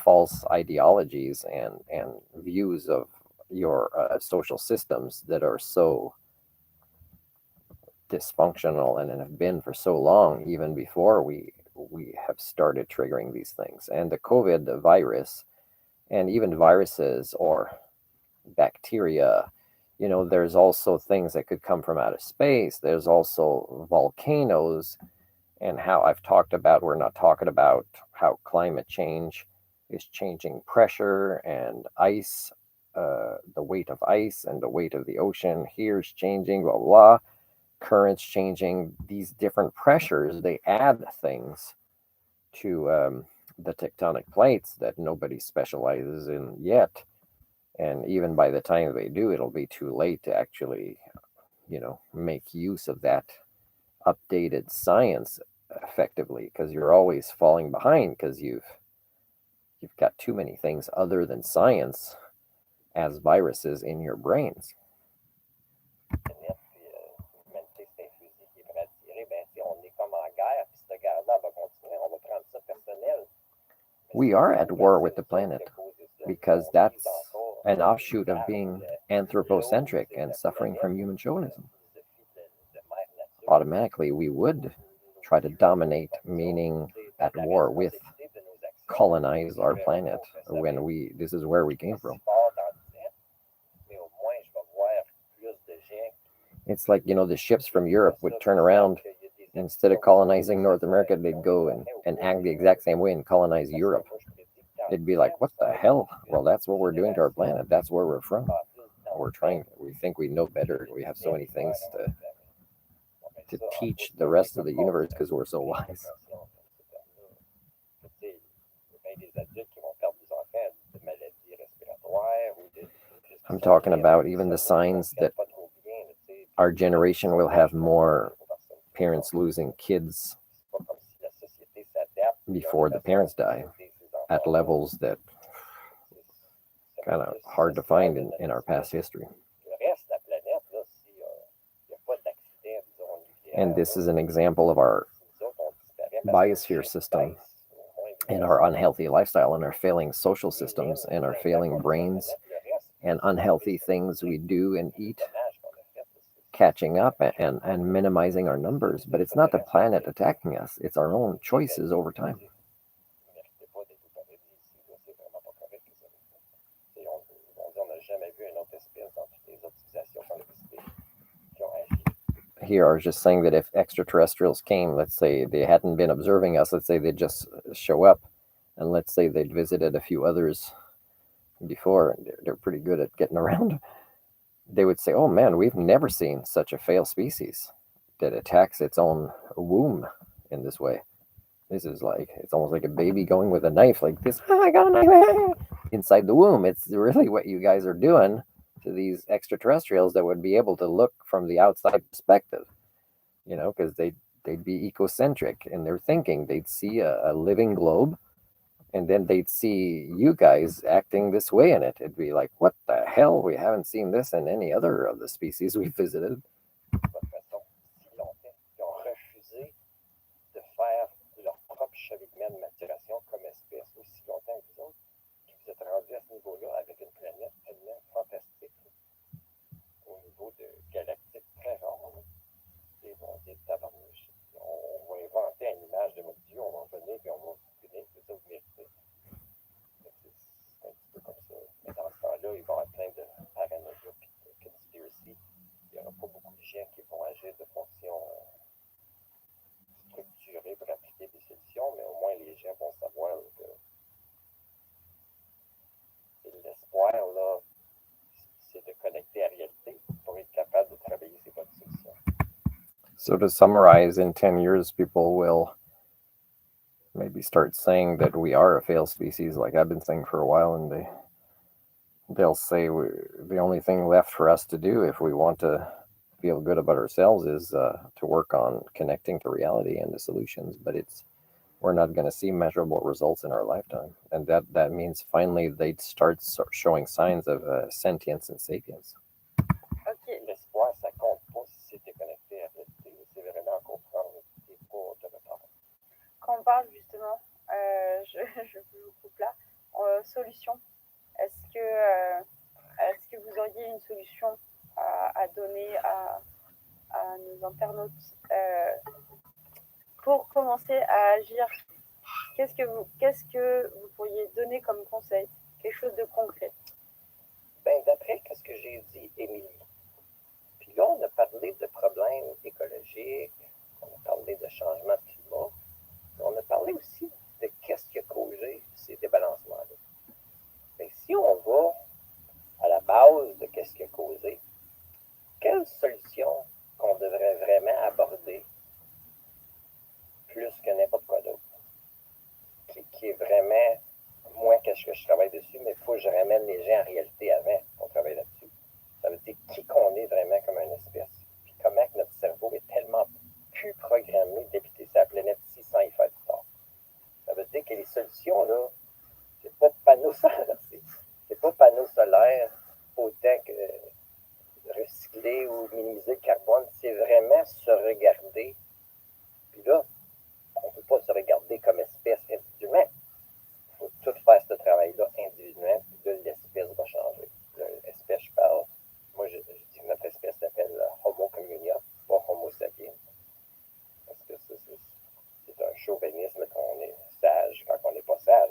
false ideologies and views of your social systems that are so dysfunctional and have been for so long, even before we have started triggering these things. And the COVID virus, and even viruses or bacteria, you know, there's also things that could come from outer space. There's also volcanoes, and how I've talked about, we're not talking about how climate change is changing pressure and ice, the weight of ice and the weight of the ocean here is changing, blah, blah, blah. Currents changing. These different pressures, they add things to the tectonic plates that nobody specializes in yet. And even by the time they do, it'll be too late to actually, you know, make use of that updated science effectively, because you're always falling behind because you've got too many things other than science as viruses in your brains. We are at war with the planet because that's an offshoot of being anthropocentric and suffering from human chauvinism. Automatically, we would try to dominate, meaning at war with, colonize our planet when this is where we came from. It's like, you know, the ships from Europe would turn around, instead of colonizing North America, they'd go and act the exact same way and colonize Europe. It'd be like, what the hell? Well, that's what we're doing to our planet. That's where we're from. We think we know better. We have so many things to teach the rest of the universe because we're so wise. I'm talking about even the signs that our generation will have more parents losing kids before the parents die at levels that kind of hard to find in our past history. And this is an example of our biosphere system and our unhealthy lifestyle and our failing social systems and our failing brains and unhealthy things we do and eat catching up and minimizing our numbers. But it's not the planet attacking us, it's our own choices over time. Here, I was just saying that if extraterrestrials came, let's say they hadn't been observing us, let's say they'd just show up, and let's say they'd visited a few others before, and they're pretty good at getting around, they would say, oh man, we've never seen such a failed species that attacks its own womb in this way. This is like, it's almost like a baby going with a knife like this. Oh, I got a knife inside the womb. It's really what you guys are doing to these extraterrestrials that would be able to look from the outside perspective, you know, because they'd be ecocentric in their thinking. They'd see a living globe, and then they'd see you guys acting this way in it. It'd be like, what the hell? We haven't seen this in any other of the species we visited. So to summarize, in 10 years, people will maybe start saying that we are a failed species, like I've been saying for a while, and they'll say the only thing left for us to do if we want to feel good about ourselves is to work on connecting to reality and the solutions. But we're not going to see measurable results in our lifetime, and that means finally they'd start showing signs of sentience and sapience. Ok. Quand on parle justement, je vous coupe là, solution, est-ce que vous auriez une solution à donner à nos internautes pour commencer à agir? Qu'est-ce que vous pourriez donner comme conseil? Quelque chose de concret? Ben, d'après ce que j'ai dit, Émilie, là, on a parlé de problèmes écologiques, on a parlé de changement de climat, mais on a parlé aussi de qu'est-ce qui a causé ces débalancements-là. Mais si on va à la base de qu'est-ce qui a causé, quelle solution qu'on devrait vraiment aborder plus que n'importe quoi d'autre, qui est vraiment, moi, qu'est-ce que je travaille dessus, mais il faut que je ramène les gens en réalité avant qu'on travaille là-dessus. Ça veut dire qui qu'on est vraiment comme une espèce, puis comment que notre cerveau est tellement plus programmé d'habiter sa planète ici sans y faire du tort. Ça veut dire que les solutions, là, c'est pas panneaux solaires, c'est pas panneaux solaires autant que recycler ou minimiser le carbone, c'est vraiment se regarder. Puis là, on ne peut pas se regarder comme espèce individuellement. Il faut tout faire ce travail-là individuellement, puis là, l'espèce va changer. L'espèce, je parle, moi je dis que notre espèce s'appelle Homo communia, pas Homo sapiens. Parce que c'est un chauvinisme qu'on est sage quand on n'est pas sage.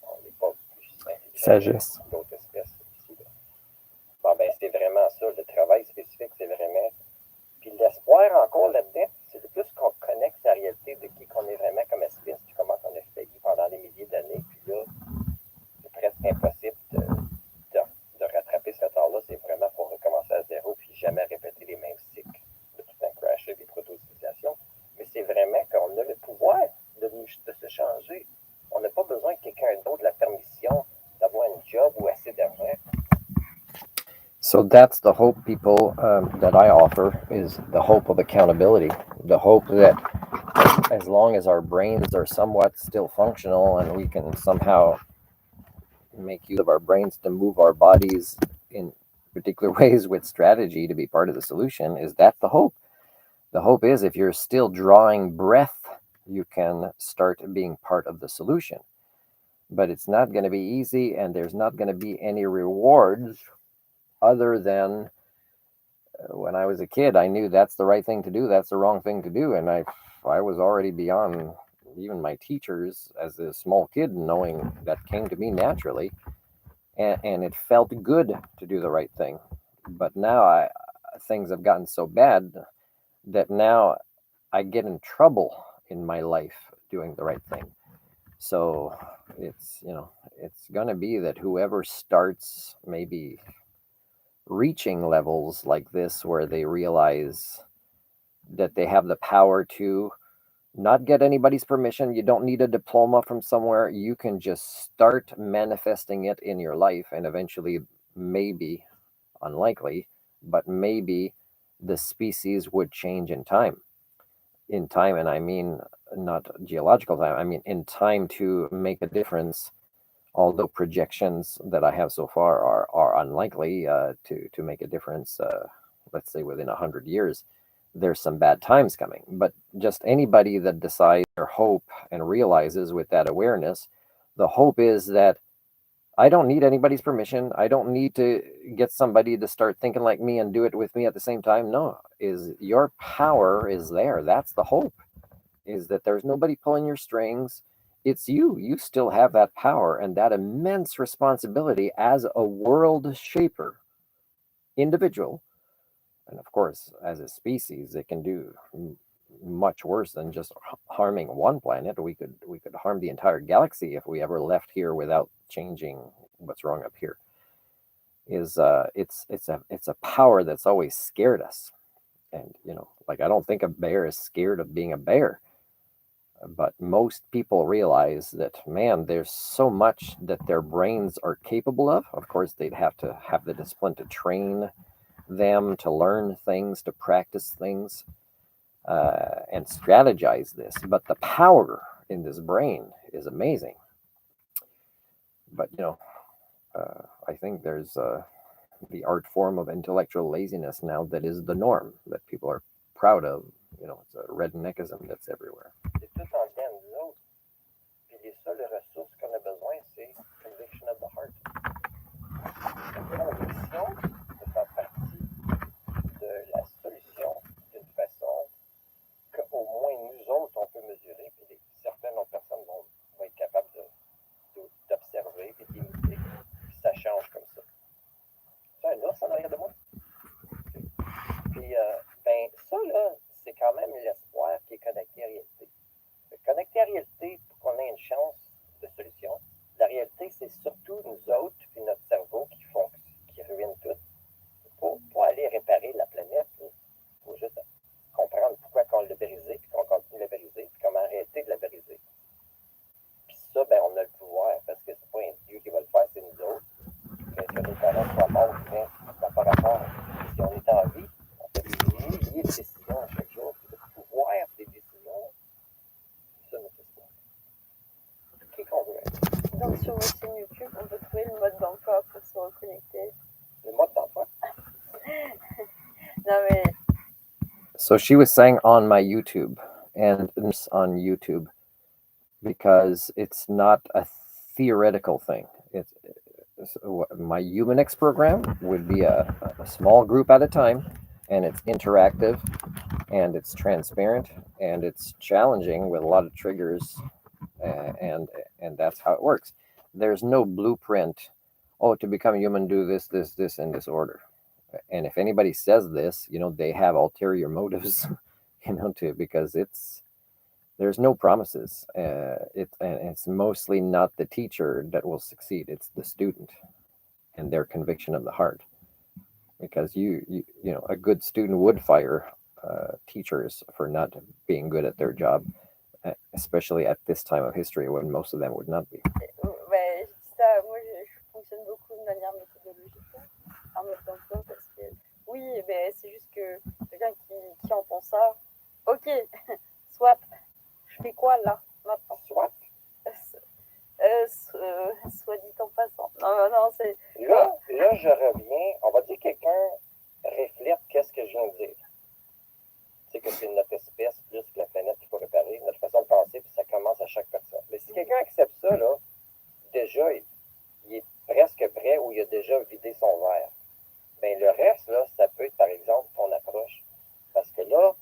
On n'est pas plus intelligent Sagesse. que d'autres espèces ici. Bon, ben, c'est vraiment ça, le travail spécifique, c'est vraiment. Puis l'espoir encore là-dedans, c'est le plus qu'on connecte la réalité de qui qu'on est vraiment comme espèce, puis comment on a failli pendant des milliers d'années, puis là, c'est presque impossible de rattraper ce retard-là. C'est vraiment pour recommencer à zéro, puis jamais répéter les mêmes cycles, de tout le temps crasher des proto-civilisations. Mais c'est vraiment qu'on a le pouvoir de se changer. On n'a pas besoin que quelqu'un d'autre la permission d'avoir un job ou assez d'argent. So that's the hope, people, that I offer, is the hope of accountability. The hope that as long as our brains are somewhat still functional and we can somehow make use of our brains to move our bodies in particular ways with strategy to be part of the solution, is that the hope. The hope is if you're still drawing breath, you can start being part of the solution. But it's not going to be easy, and there's not going to be any rewards other than when I was a kid, I knew that's the right thing to do, that's the wrong thing to do. And I was already beyond even my teachers as a small kid, knowing that came to me naturally. And it felt good to do the right thing. But now things have gotten so bad that now I get in trouble in my life doing the right thing. So it's going to be that whoever starts maybe reaching levels like this where they realize that they have the power to not get anybody's permission, you don't need a diploma from somewhere, you can just start manifesting it in your life, and eventually, maybe, unlikely, but maybe the species would change in time. In time, and I mean not geological time, I mean in time, to make a difference. Although projections that I have so far are unlikely to make a difference, let's say within 100 years, there's some bad times coming. But just anybody that decides their hope and realizes with that awareness, the hope is that I don't need anybody's permission. I don't need to get somebody to start thinking like me and do it with me at the same time. No, is your power is there. That's the hope, is that there's nobody pulling your strings. It's you. You still have that power and that immense responsibility as a world shaper, individual. And of course, as a species, it can do much worse than just harming one planet. We could harm the entire galaxy if we ever left here without changing what's wrong up here. It's a power that's always scared us. And like, I don't think a bear is scared of being a bear. But most people realize that, man, there's so much that their brains are capable of. Of course, they'd have to have the discipline to train them to learn things, to practice things, and strategize this. But the power in this brain is amazing. But, I think there's the art form of intellectual laziness now that is the norm, that people are proud of. It's a redneckism that's everywhere. C'est tout en dedans de nous autres. Puis les seules ressources qu'on a besoin, c'est conviction of the heart. La conviction de faire partie de la solution d'une façon qu'au moins nous autres, on peut mesurer, puis certaines autres personnes vont être capables d'observer et d'imiter, puis ça change comme ça. C'est un ours en arrière de moi. c'est surtout nous autres, puis notre cerveau qui ruine tout. Pour aller réparer la planète, il faut juste comprendre pourquoi on l'a brisé, puis qu'on continue de la briser, puis comment arrêter de la briser. Puis ça, ben, on a le pouvoir, parce que c'est pas un Dieu qui va le faire, c'est nous autres. Que nos parents soient morts, mais ça n'a pas rapport. Si on est en vie, on fait des milliers de décisions chaque jour, puis le pouvoir des décisions, c'est ça notre histoire. Qui qu'on veut être. Donc sur votre chaîne YouTube, on peut trouver le mode d'emploi pour se reconnecter. Le mode d'emploi. Non mais So she was saying on my YouTube and on YouTube because it's not a theoretical thing. My Humanix program would be a small group at a time, and it's interactive, and it's transparent, and it's challenging with a lot of triggers, and that's how it works. There's no blueprint. Oh, to become human, do this, this, this, in this order. And if anybody says this, they have ulterior motives, because there's no promises. It's mostly not the teacher that will succeed. It's the student and their conviction of the heart. Because a good student would fire teachers for not being good at their job, especially at this time of history when most of them would not be. ouais, ça, moi je fonctionne beaucoup de manière méthodologique en mode d'emploi parce que oui, mais c'est juste que quelqu'un qui entend ça, ok, soit je fais quoi là maintenant, soit dit en passant. Non, c'est. Là, je reviens. On va dire que quelqu'un reflète qu'est-ce que je viens de dire. C'est que c'est notre espèce plus que la planète qu'il faut réparer, notre façon de penser, puis ça commence à chaque personne. Mais si quelqu'un accepte ça, là, déjà, il est presque prêt ou il a déjà vidé son verre. Bien, le reste, là, ça peut être, par exemple, ton approche. Parce que là,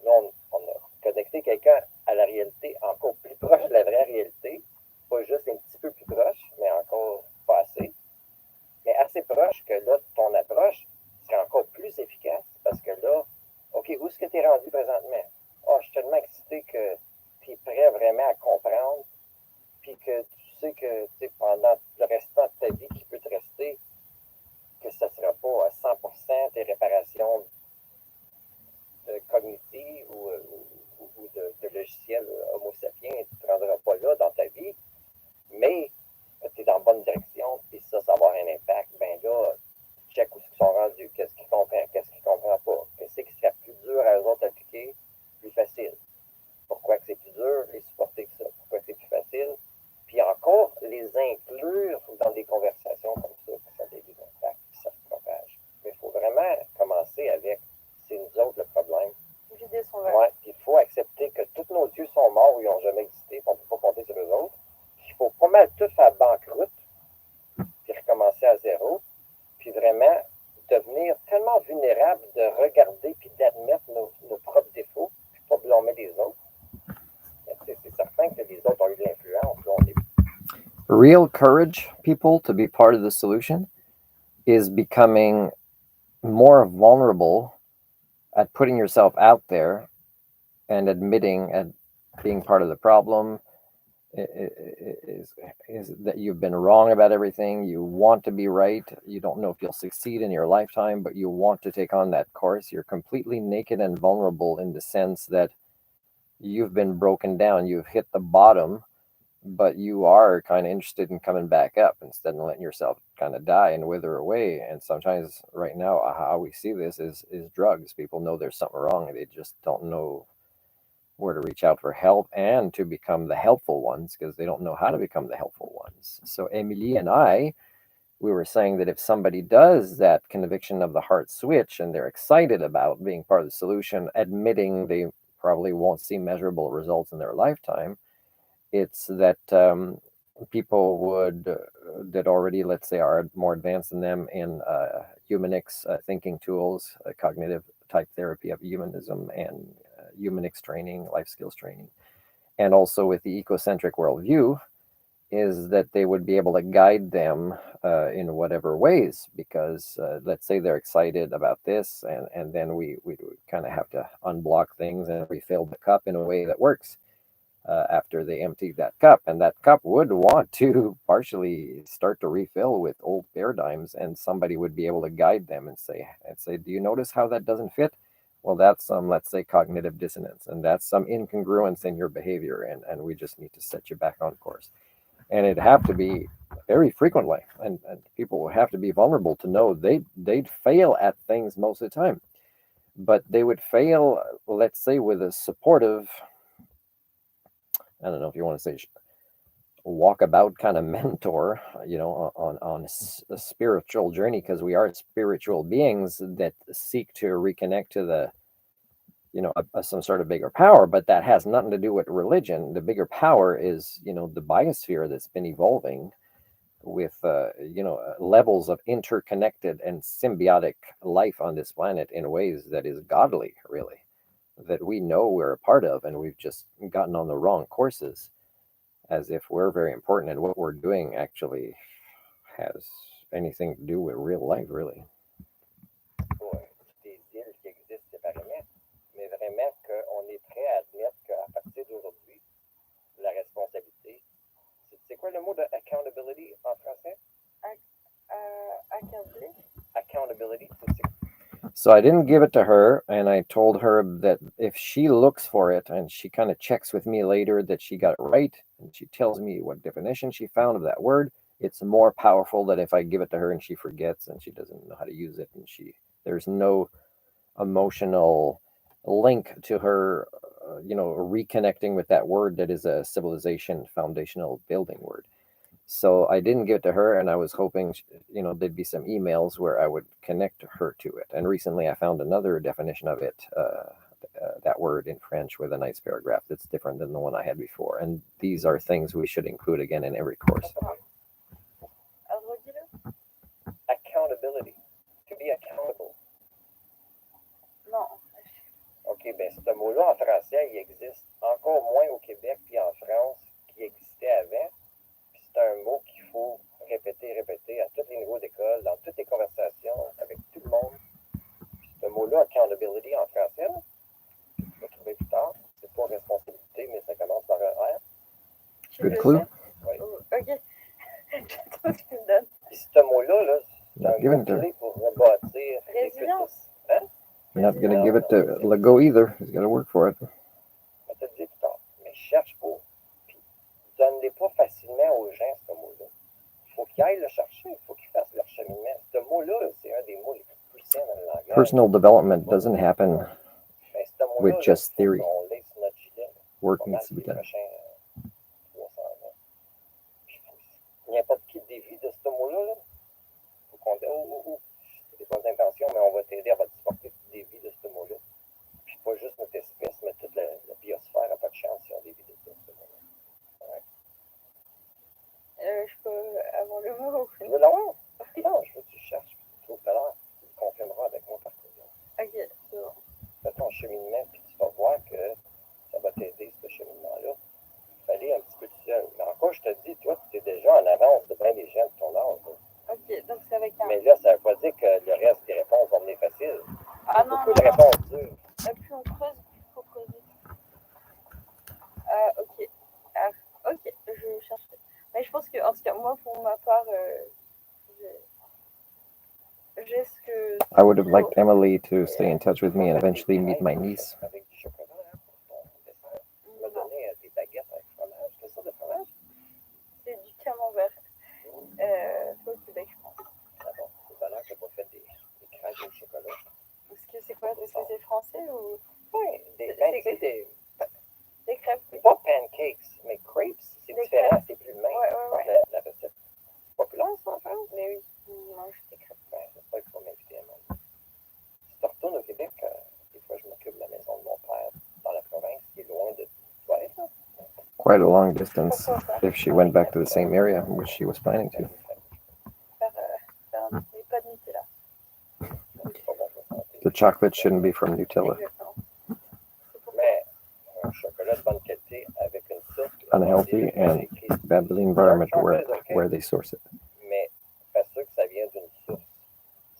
on a connecté quelqu'un à la réalité encore plus proche de la vraie réalité. Pas juste un petit peu plus proche, mais encore pas assez. Mais assez proche que là, ton approche serait encore plus efficace. Parce que là, OK, où est-ce que tu es rendu présentement? Oh, je suis tellement excité que tu es prêt vraiment à comprendre. Puis que tu sais que pendant le restant de ta vie qui peut te rester, que ça ne sera pas à 100% tes réparations cognitives ou de logiciels homo sapiens, tu ne te rendras pas là dans ta vie, mais tu es dans la bonne direction, puis ça va avoir un impact. Ben là, check où ils sont rendus, qu'est-ce qu'ils comprennent, qu'est-ce qu'ils ne comprennent pas, qu'est-ce qui serait plus dur à eux autres appliquer, plus facile. Pourquoi que c'est plus dur, les supporter que ça, pourquoi que c'est plus facile, puis encore les inclure dans des conversations comme ça, que ça ait des impacts, puis ça se propage. Mais il faut vraiment commencer avec, c'est nous autres le problème. Vider son verre. Ouais, puis il faut accepter que tous nos dieux sont morts ou ils n'ont jamais existé, puis on ne peut pas compter sur eux autres. Il faut pas mal tout faire banqueroute, puis recommencer à zéro, puis vraiment devenir tellement vulnérable de regarder puis d'admettre nos propres défauts, puis pas blâmer les autres. C'est certain que les autres ont eu de l'influence. Real courage, people, to be part of the solution is becoming more vulnerable at putting yourself out there and admitting and being part of the problem is that you've been wrong about everything. You want to be right. You don't know if you'll succeed in your lifetime, but you want to take on that course. You're completely naked and vulnerable in the sense that you've been broken down. You've hit the bottom, but you are kind of interested in coming back up instead of letting yourself kind of die and wither away. And sometimes right now, how we see this is drugs. People know there's something wrong and they just don't know where to reach out for help and to become the helpful ones because they don't know how to become the helpful ones. So Émilie and I, we were saying that if somebody does that conviction of the heart switch and they're excited about being part of the solution, admitting they probably won't see measurable results in their lifetime, it's that people would that already, let's say, are more advanced than them in Humanix thinking tools, cognitive type therapy of humanism, and Humanix training, life skills training, and also with the ecocentric worldview, is that they would be able to guide them in whatever ways, because let's say they're excited about this, and then we kind of have to unblock things and refill the cup in a way that works. after they emptied that cup, and that cup would want to partially start to refill with old paradigms, and somebody would be able to guide them and say, do you notice how that doesn't fit? Well, that's some, let's say, cognitive dissonance, and that's some incongruence in your behavior, and we just need to set you back on course. And it'd have to be very frequently, and people would have to be vulnerable to know they'd fail at things most of the time, but they would fail, let's say, with a supportive, I don't know if you want to say walkabout kind of mentor, on a spiritual journey, because we are spiritual beings that seek to reconnect to the, some sort of bigger power, but that has nothing to do with religion. The bigger power is, the biosphere that's been evolving with, levels of interconnected and symbiotic life on this planet in ways that is godly, really, that we know we're a part of, and we've just gotten on the wrong courses, as if we're very important and what we're doing actually has anything to do with real life, really. Des îles qui existent séparément, mais vraiment qu'on est prêt à admettre qu'à partir d'aujourd'hui, la responsabilité, c'est quoi le mot de accountability en français? Accountability. So I didn't give it to her, and I told her that if she looks for it and she kind of checks with me later that she got it right, and she tells me what definition she found of that word, it's more powerful than if I give it to her and she forgets and she doesn't know how to use it, and there's no emotional link to her, reconnecting with that word that is a civilization foundational building word. So I didn't give it to her, and I was hoping, there'd be some emails where I would connect her to it. And recently I found another definition of it, that word in French, with a nice paragraph that's different than the one I had before. And these are things we should include again in every course. Accountability. To be accountable. Non. OK, bien, ce mot-là en français, il existe encore moins au Québec puis en France qu'il existait avant. C'est un mot qu'il faut répéter à tous les niveaux d'école, dans toutes les conversations, avec tout le monde. Ce mot-là, accountability en français, là, je vais trouver plus tard. C'est pas responsabilité, mais ça commence par un R. Good clue. Oui. OK. J'attends ce qu'il me donne. Puis ce mot-là, là, c'est un mot clé pour rebâtir. Résilience. Hein? I'm not going to give it to Lego either. He's got to work for it. Je vais te le dire plus tard. Mais cherche pas. Donne-les pas facilement aux gens, ce mot-là. Il faut qu'ils aillent le chercher, il faut qu'ils fassent leur cheminement. Ce mot-là, c'est un des mots les plus puissants dans le langage. Personal development doesn't happen with just theory. On laisse notre gilet. Work needs to be done. N'importe qui dévie de ce mot-là, là, faut qu'on dise, c'est des bonnes intentions, mais on va t'aider à supporter des vies de ce mot-là. Puis pas juste notre espèce, mais toute la biosphère n'a pas de chance si on dévie de ce mot-là. Je peux avoir le mot? Tu veux l'avoir? Non, je veux que tu cherches, tu trouves tout à l'heure, tu le confirmeras avec moi par courriel. OK, c'est bon. Fais ton cheminement, puis tu vas voir que ça va t'aider, ce cheminement-là. Il fallait un petit peu tout seul. Mais encore, je te dis, toi, tu es déjà en avance de bien des gens de ton âge. OK, donc c'est avec un... Mais là, ça ne veut pas dire que le reste des réponses vont venir faciles. Ah non, beaucoup de réponses dures. Plus on creuse, plus il faut creuser. OK. OK, je cherche. Mais je pense que, en tout cas, moi, pour ma part, j'ai ce que... I would have liked Emily to stay in touch with me and eventually meet my niece. Avec du chocolat, pour ton dessert. Tu m'as donné des baguettes avec fromage. Quelle sorte de fromage? C'est du camembert. Au Québec, je pense. Ah bon, c'est valeur que tu n'as pas fait des crêpes au chocolat. Est-ce que c'est quoi? Est-ce que c'est français ou... Oui, des crêpes, oui. Pas pancakes, mais crepes, c'est différent, crêpes. C'est plus mince. Ouais. La recette. C'est populaire, ça, en France? Mais oui, on mange des crêpes. Ouais, c'est pas qu'il faut m'inviter à manger. Si tu retournes au Québec, des fois, je m'occupe de la maison de mon père dans la province, qui est loin de toi. Quite a long distance if she went back to the same area, which she was planning to. Pas de Nutella. The chocolate shouldn't be from Nutella. Mais un chocolat de bonne qualité avec une source unhealthy and bad for the environment where they source it. Mais pas sûr que ça vient d'une source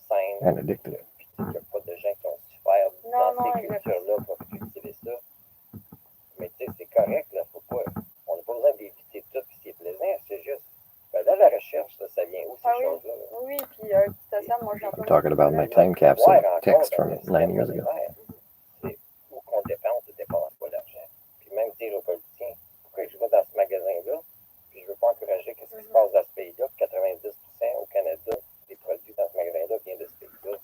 saine. And addictive. Il n'y a pas de gens qui ont souffert dans ces cultures-là pour cultiver ça. Mais tu sais, c'est correct, là. Faut pas ça vient où, ces Ah oui. choses-là. Là. Oui, puis tout à ça, moi j'ai un peu I'm talking about my problème. time capsule Voir encore text dans from le 9 système years ago. monétaire, c'est où qu'on dépense pas l'argent. Puis même dire aux politiciens, pourquoi je vais dans ce magasin-là, puis je veux pas encourager ce qui se passe dans ce pays-là, puis 90% au Canada, des produits dans ce magasin-là viennent de ce pays-là.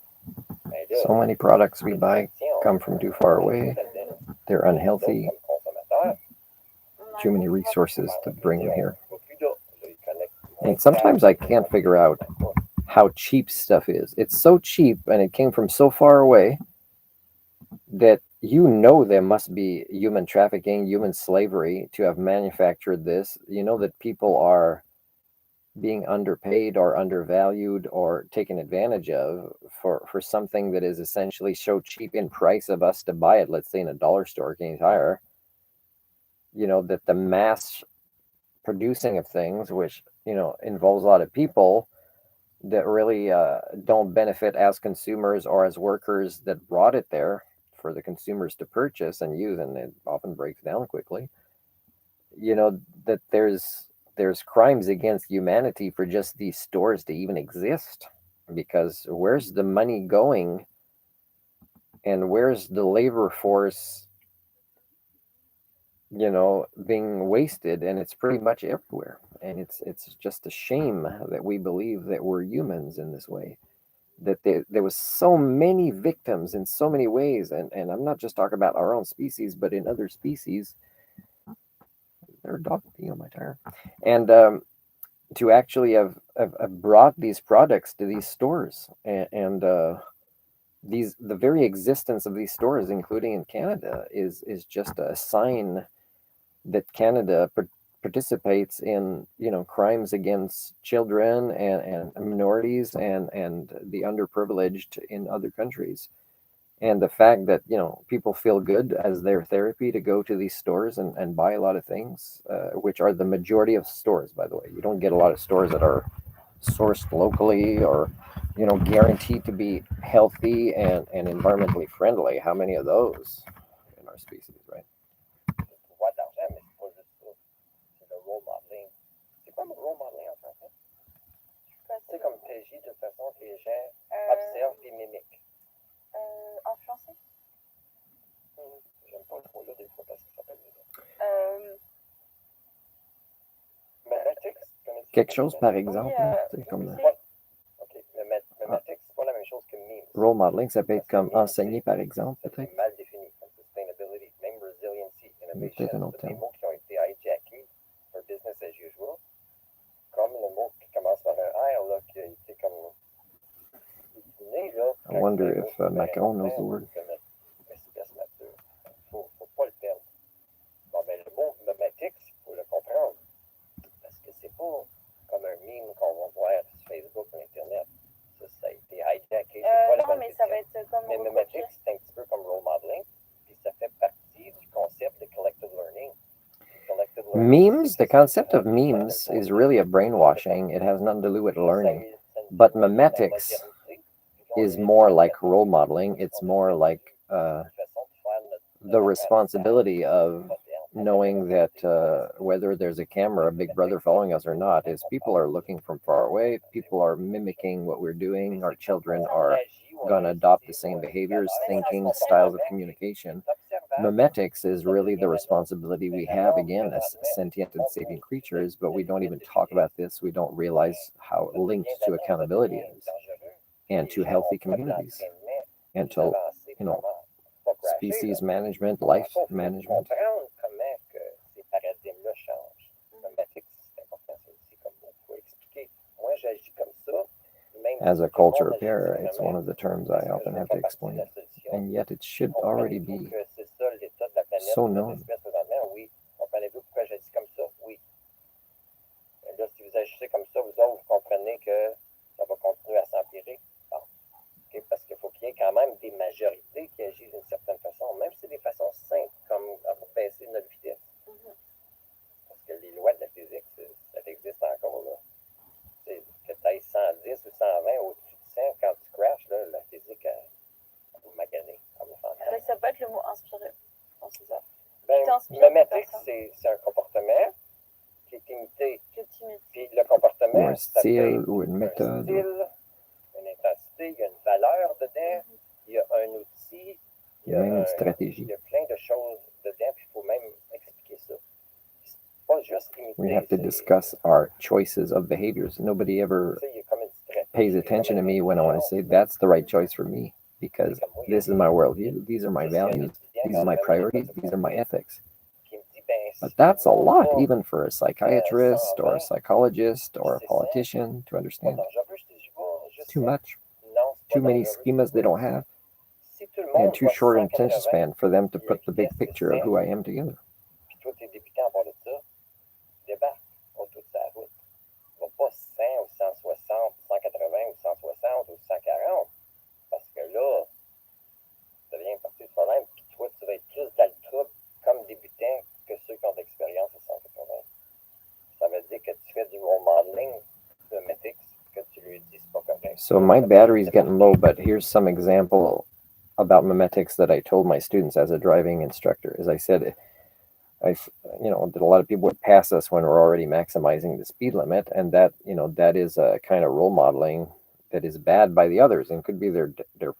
Ben là, So many products we les buy politiciens ont- come from too far away. They're unhealthy. Comme consommateurs, Too many resources to bring them here. on va plus là. Là, ils connectent And sometimes I can't figure out how cheap stuff is. It's so cheap and it came from so far away that you know there must be human trafficking, human slavery to have manufactured this. You know that people are being underpaid or undervalued or taken advantage of for something that is essentially so cheap in price of us to buy it, let's say in a dollar store, Canadian Tire, you know, that the mass producing of things, which, you know, involves a lot of people that really don't benefit as consumers or as workers that brought it there for the consumers to purchase and use, and it often breaks down quickly. You know, that there's crimes against humanity for just these stores to even exist, because where's the money going and where's the labor force, you know, being wasted? And it's pretty much everywhere, and it's just a shame that we believe that we're humans in this way, that there was so many victims in so many ways, and I'm not just talking about our own species, but in other species. There are dog pee on my tire. And to actually have brought these products to these stores, and the very existence of these stores, including in Canada, is just a sign that Canada participates in, you know, crimes against children and minorities and the underprivileged in other countries. And the fact that, you know, people feel good as their therapy to go to these stores and buy a lot of things, which are the majority of stores, by the way. You don't get a lot of stores that are sourced locally or, you know, guaranteed to be healthy and environmentally friendly. How many of those in our species, right? pouvoir d'argent, mais c'est pas juste ça. C'est le role modeling. C'est quoi le role modeling en français? C'est comme tu agis de façon que les gens observent et mimiquent. Influencer. J'aime pas trop là des fois parce que ça s'appelle Memetics. Quelque chose, par exemple, Oui, comme OK. Memetics, c'est pas la même chose que memes. role modeling, ça peut être comme enseigner, par exemple, C'est peut-être. mal défini, comme sustainability, même resiliency, innovation. Peut-être un autre C'est des terme. mots qui ont été hijackés for business as usual. Comme le mot qui commence par un R, là, qui a été comme utilisé, là. I wonder if Macron knows the word. Faut pas le perdre. Bon, ben, le mot memetics, il faut le comprendre. Parce que c'est pas comme un meme qu'on va voir sur Facebook ou Internet. Ça a été hijacké. Non, mais ça va être comme. Mais memetics, c'est un petit peu comme role modeling. Puis ça fait partie du concept de collective learning. Memes, the concept of memes is really a brainwashing. It has nothing to do with learning. But memetics is more like role modeling. It's more like the responsibility of knowing that whether there's a camera, a big brother following us or not, is people are looking from far away. People are mimicking what we're doing. Our children are going to adopt the same behaviors, thinking, styles of communication. Memetics is really the responsibility we have, again, as sentient and sapient creatures, but we don't even talk about this. We don't realize how linked to accountability is, and to healthy communities, and to, you know, species management, life management. As a culture repair, it's one of the terms I often have to explain, and yet it should already be so known. Parce qu'il faut qu'il y ait quand même des majorités qui agissent d'une certaine façon, même si c'est des façons simples, comme pour baisser notre vitesse. Parce que les lois de la physique, ça existe encore là. C'est que tu ailles 110 ou 120 au-dessus de 100, quand tu crashes, là, la physique, elle va maganer. Mais ça peut être le mot inspiré. C'est ça. Memetics, c'est un comportement qui est imité. Puis le comportement un style ou une méthode. Un style, une intensité, il y a une valeur dedans, il y a un outil, il y a, une stratégie. Il y a plein de choses dedans, puis il faut même expliquer ça. C'est pas juste imiter. We have to discuss our choices of behaviors. Nobody ever pays attention to me when I want to say that's the right choice for me, because this is my worldview, these are my values, these are my priorities, these are my ethics. But that's a lot, even for a psychiatrist or a psychologist or a politician to understand. It's too much. Too many schemas they don't have, and too short an attention span for them to put the big picture of who I am together. Pas 100 ou 160, 180 ou 160 ou 140, parce que là, ça devient partie du problème, puis toi, tu vas être plus dans le trouble comme débutant que ceux qui ont d'expérience à 180. Ça veut dire que tu fais du role modeling de Metix, que tu lui dis c'est pas correct. So my battery's getting low, but here's some example about memetics that I told my students as a driving instructor. As I said, that a lot of people would pass us when we're already maximizing the speed limit, and that that is a kind of role modeling that is bad by the others, and could be their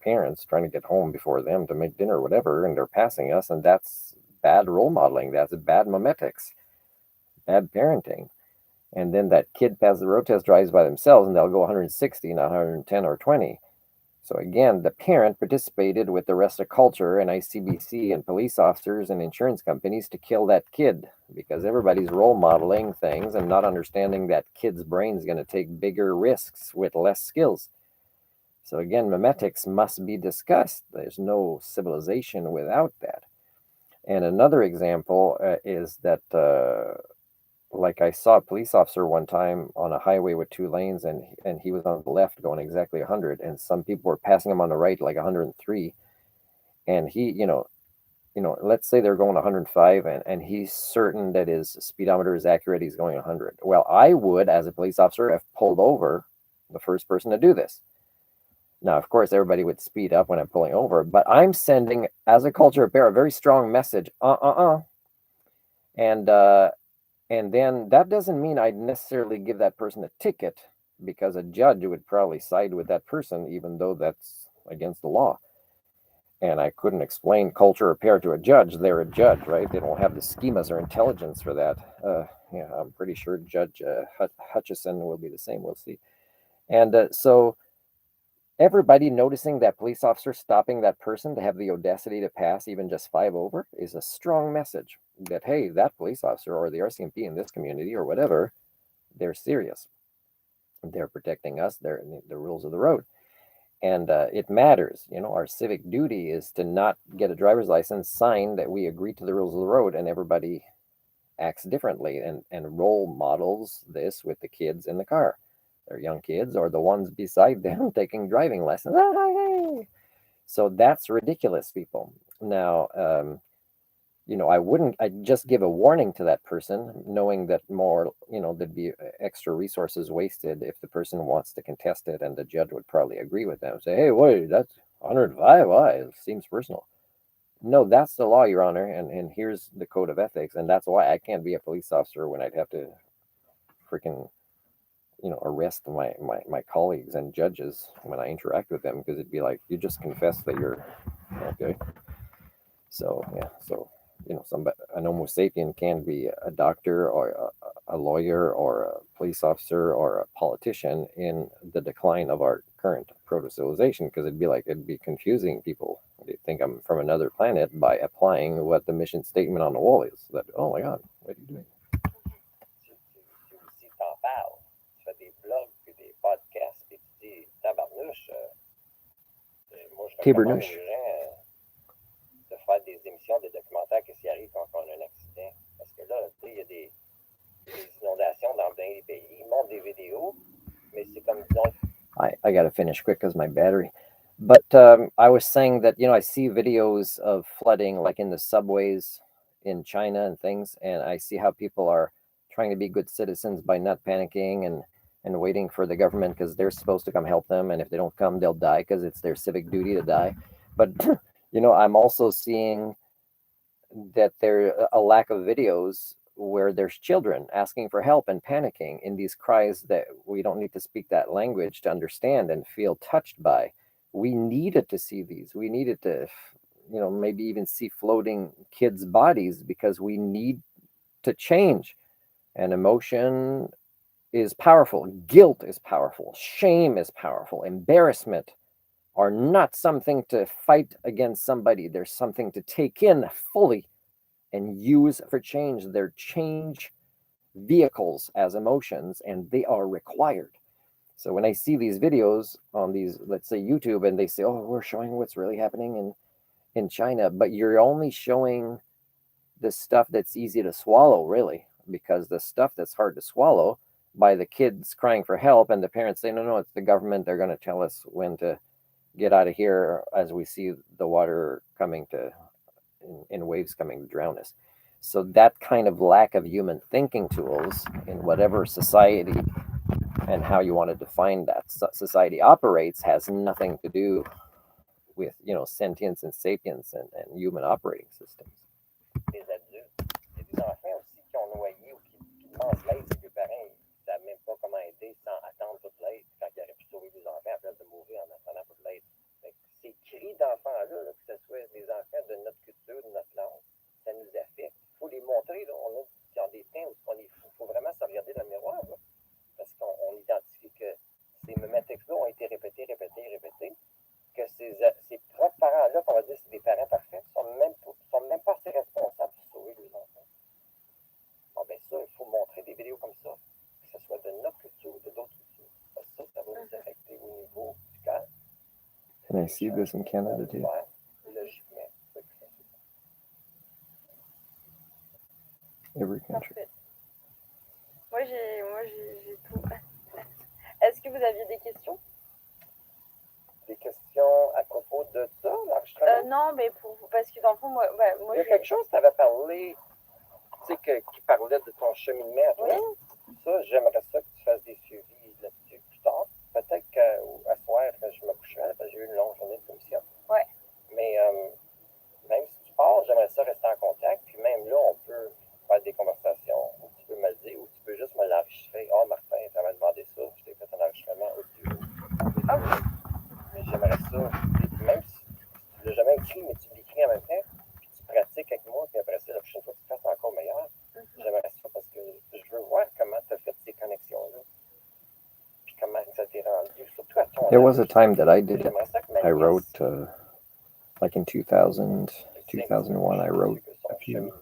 parents trying to get home before them to make dinner or whatever, and they're passing us, and that's bad role modeling. That's bad memetics, bad parenting. And then that kid passes the road test, drives by themselves, and they'll go 160, not 110 or 20. So again, the parent participated with the rest of culture and ICBC and police officers and insurance companies to kill that kid, because everybody's role modeling things and not understanding that kid's brain is going to take bigger risks with less skills. So again, memetics must be discussed. There's no civilization without that. And another example is that like I saw a police officer one time on a highway with 2 lanes, and he was on the left going exactly 100, and some people were passing him on the right like 103, and he, let's say they're going 105, and he's certain that his speedometer is accurate, he's going 100. Well, I would, as a police officer, have pulled over the first person to do this. Now, of course, everybody would speed up when I'm pulling over, but I'm sending, as a culture of bear, a very strong message, and then that doesn't mean I'd necessarily give that person a ticket, because a judge would probably side with that person, even though that's against the law. And I couldn't explain culture or pair to a judge. They're a judge, right? They don't have the schemas or intelligence for that. I'm pretty sure Judge Hutchison will be the same. We'll see. And so everybody noticing that police officer stopping that person to have the audacity to pass even just 5 over is a strong message that, hey, that police officer or the RCMP in this community or whatever, they're serious. They're protecting us. They're the rules of the road. And it matters. Our civic duty is to not get a driver's license signed that we agree to the rules of the road, and everybody acts differently and role models this with the kids in the car. They're young kids or the ones beside them taking driving lessons. So that's ridiculous, people. Now, I'd just give a warning to that person, knowing that there'd be extra resources wasted if the person wants to contest it, and the judge would probably agree with them. Say, hey, wait, that's 105. Why? It seems personal. No, that's the law, Your Honor, and here's the code of ethics, and that's why I can't be a police officer when I'd have to freaking arrest my colleagues and judges when I interact with them, because it'd be like, you just confess that you're okay. So yeah, so an Homo sapien can be a doctor or a lawyer or a police officer or a politician in the decline of our current proto-civilization, because it'd be confusing people. They think I'm from another planet by applying what the mission statement on the wall is. That, oh my God, what are you doing? Des blogs, puis des podcasts, puis tu dis tabarnouche. Moi, je recommande aux gens de faire des émissions, des documentaires qui s'y arrivent quand on a un accident. Parce que là, tu sais, il y a des inondations dans plein des pays. Ils montrent des vidéos, mais c'est comme, disons... I got to finish quick because my battery. But I was saying that, I see videos of flooding, like in the subways in China and things, and I see how people are trying to be good citizens by not panicking and waiting for the government, because they're supposed to come help them, and if they don't come, they'll die because it's their civic duty to die. But I'm also seeing that there a lack of videos where there's children asking for help and panicking in these cries that we don't need to speak that language to understand and feel touched by. We needed to see these. We needed to, maybe even see floating kids' bodies because we need to change. And emotion is powerful. Guilt is powerful. Shame is powerful. Embarrassment are not something to fight against somebody. There's something to take in fully and use for change. They're change vehicles as emotions, and they are required. So when I see these videos on these, let's say YouTube, and they say, "Oh, we're showing what's really happening in China," but you're only showing the stuff that's easy to swallow, really, because the stuff that's hard to swallow, by the kids crying for help and the parents saying, "No, it's the government. They're going to tell us when to get out of here," as we see the water coming in waves coming to drown us. So that kind of lack of human thinking tools in whatever society and how you want to define that society operates has nothing to do with sentience and sapience and human operating systems. Les adultes, il y a des enfants aussi qui ont noyé ou qui demandent de l'aide, c'est que les parents ne savent même pas comment aider sans attendre toute l'aide quand ils auraient pu sauver des enfants à place de mourir en attendant toute l'aide. Ces cris d'enfants-là, que ce soit des enfants de notre culture, de notre langue, ça nous affecte. Il faut les montrer. Là. On a dans des temps où il faut vraiment se regarder dans le miroir. Là, parce qu'on identifie que ces mématiques-là ont été répétés, que ces propres parents-là, qu'on va dire c'est des parents parfaits, ne sont même pas assez responsables pour sauver les enfants. Bon, ben ça, il faut montrer des vidéos comme ça, que ce soit de notre culture ou de d'autres cultures. Parce que ça va nous affecter au niveau du cœur. And I see this in Canada too. Logiquement. Every country. Parfait. Moi, j'ai tout. Est-ce que vous aviez des questions? Des questions à propos de ça, l'enregistrement? Non, mais parce que dans le fond, moi il y a quelque chose que tu avais parlé, tu sais, qui parlait de ton cheminement. Oui. Ça, j'aimerais ça que tu fasses des suivis là-dessus plus tard. Peut-être qu'à soir, je me coucherai, parce que j'ai eu une longue journée de commission. Ouais. Mais même si tu pars, j'aimerais ça rester en contact. Puis même là, on peut faire des conversations où tu peux me le dire, ou tu peux juste me l'enregistrer. Ah, Martin, tu m'avais demandé ça, je t'ai fait un enregistrement audio. Ok. Mais j'aimerais ça, même si tu ne l'as jamais écrit, mais tu l'écris en même temps, puis tu pratiques avec moi, puis après ça, la prochaine fois, tu fasses encore meilleur. J'aimerais ça parce que je veux voir comment tu as fait ces connexions-là. Puis comment ça t'est rendu, surtout à ton There was a time that I did it. J'aimerais ça que ma I nièce, wrote, like in 2000, 2001, I wrote a few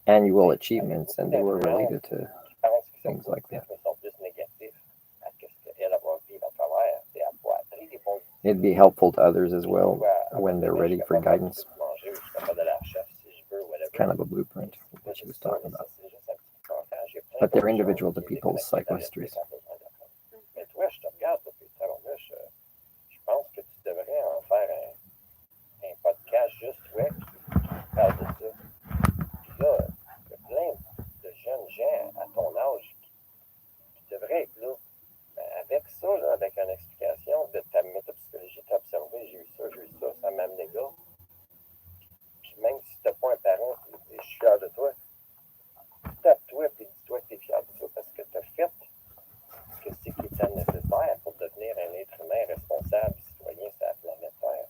annual achievements, and they were related to things like that. It'd be helpful to others as well when they're ready for guidance. It's kind of a blueprint, what she was talking about. But they're individual to people's psychohistories. Mais toi, je te regarde depuis je pense que tu devrais en faire un podcast juste toi qui parle de ça. Puis là, il y a plein de jeunes gens à ton âge qui devraient être là. Avec ça, là, avec une explication de ta métapsychologie, tu as observé, j'ai eu ça, ça m'a amené là. Puis même si tu n'as pas un parent qui dit je suis fier de toi, tape-toi et dis-toi que tu es fier de toi parce que tu as fait ce qui était nécessaire pour devenir un être humain responsable, citoyen sur la planète Terre.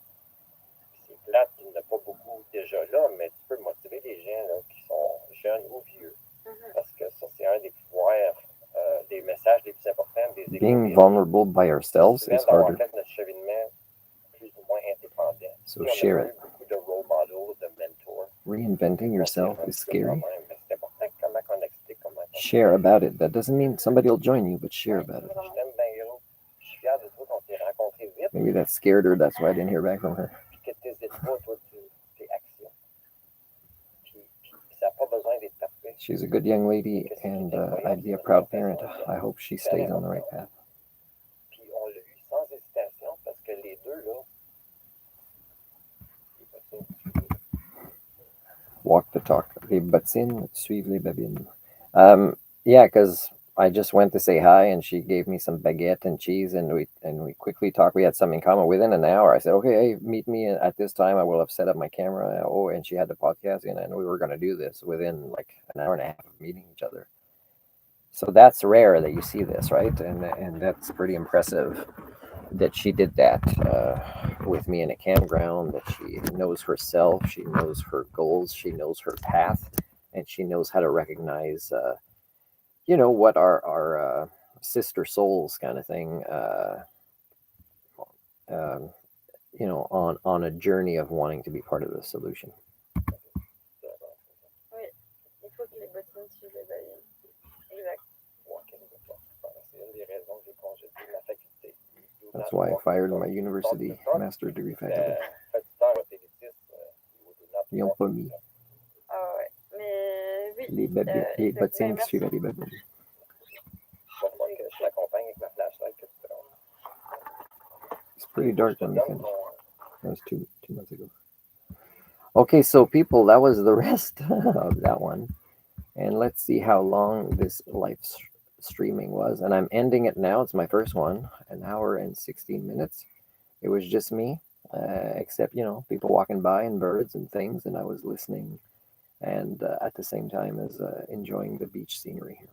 C'est plate qu'il n'y en a pas beaucoup déjà là, mais tu peux motiver des gens là, qui sont jeunes ou vieux. Parce que ça, c'est un des pouvoirs, des messages les plus importants des Being vulnerable by ourselves is harder. Notre cheminement plus ou moins indépendant. So share it. Beaucoup de role models, de mentors. Reinventing yourself is scary. C'est important comment on explique comment on Share about it. That doesn't mean somebody will join you, but share about it. Je t'aime bien gros. Je suis fier de toi qu'on s'est rencontrés vite. Maybe that scared her. That's why I didn't hear back from her. Puis que tes pas, toi, tes actions. Puis ça n'a pas besoin d'être parfait. She's a good young lady, and I'd be a proud parent. I hope she stays on the right path. Puis on l'a eu sans hésitation parce que les deux, là, Walk the talk. Les bottines suivent les babines. Yeah, because I just went to say hi, and she gave me some baguette and cheese, and we quickly talked. We had something in common. Within an hour, I said, "Okay, hey, meet me at this time. I will have set up my camera." Oh, and she had the podcast, and we were going to do this within like an hour and a half of meeting each other. So that's rare that you see this, right? And that's pretty impressive that she did that with me in a campground. That she knows herself, she knows her goals, she knows her path, and she knows how to recognize. What our sister souls kind of thing, um, on a journey of wanting to be part of the solution. Oui, il faut que les bottines suivent les baleines. Exact. That's why I fired my university master's degree faculty. Ils n'ont pas mis. Ah ouais, mais oui. Les bottines qui suivaient les babines. It's pretty dark when you finish. That was 2 months ago. Okay, so people, that was the rest of that one. And let's see how long this live streaming was. And I'm ending it now. It's my first one, an hour and 16 minutes. It was just me, except, people walking by and birds and things. And I was listening and at the same time as enjoying the beach scenery here.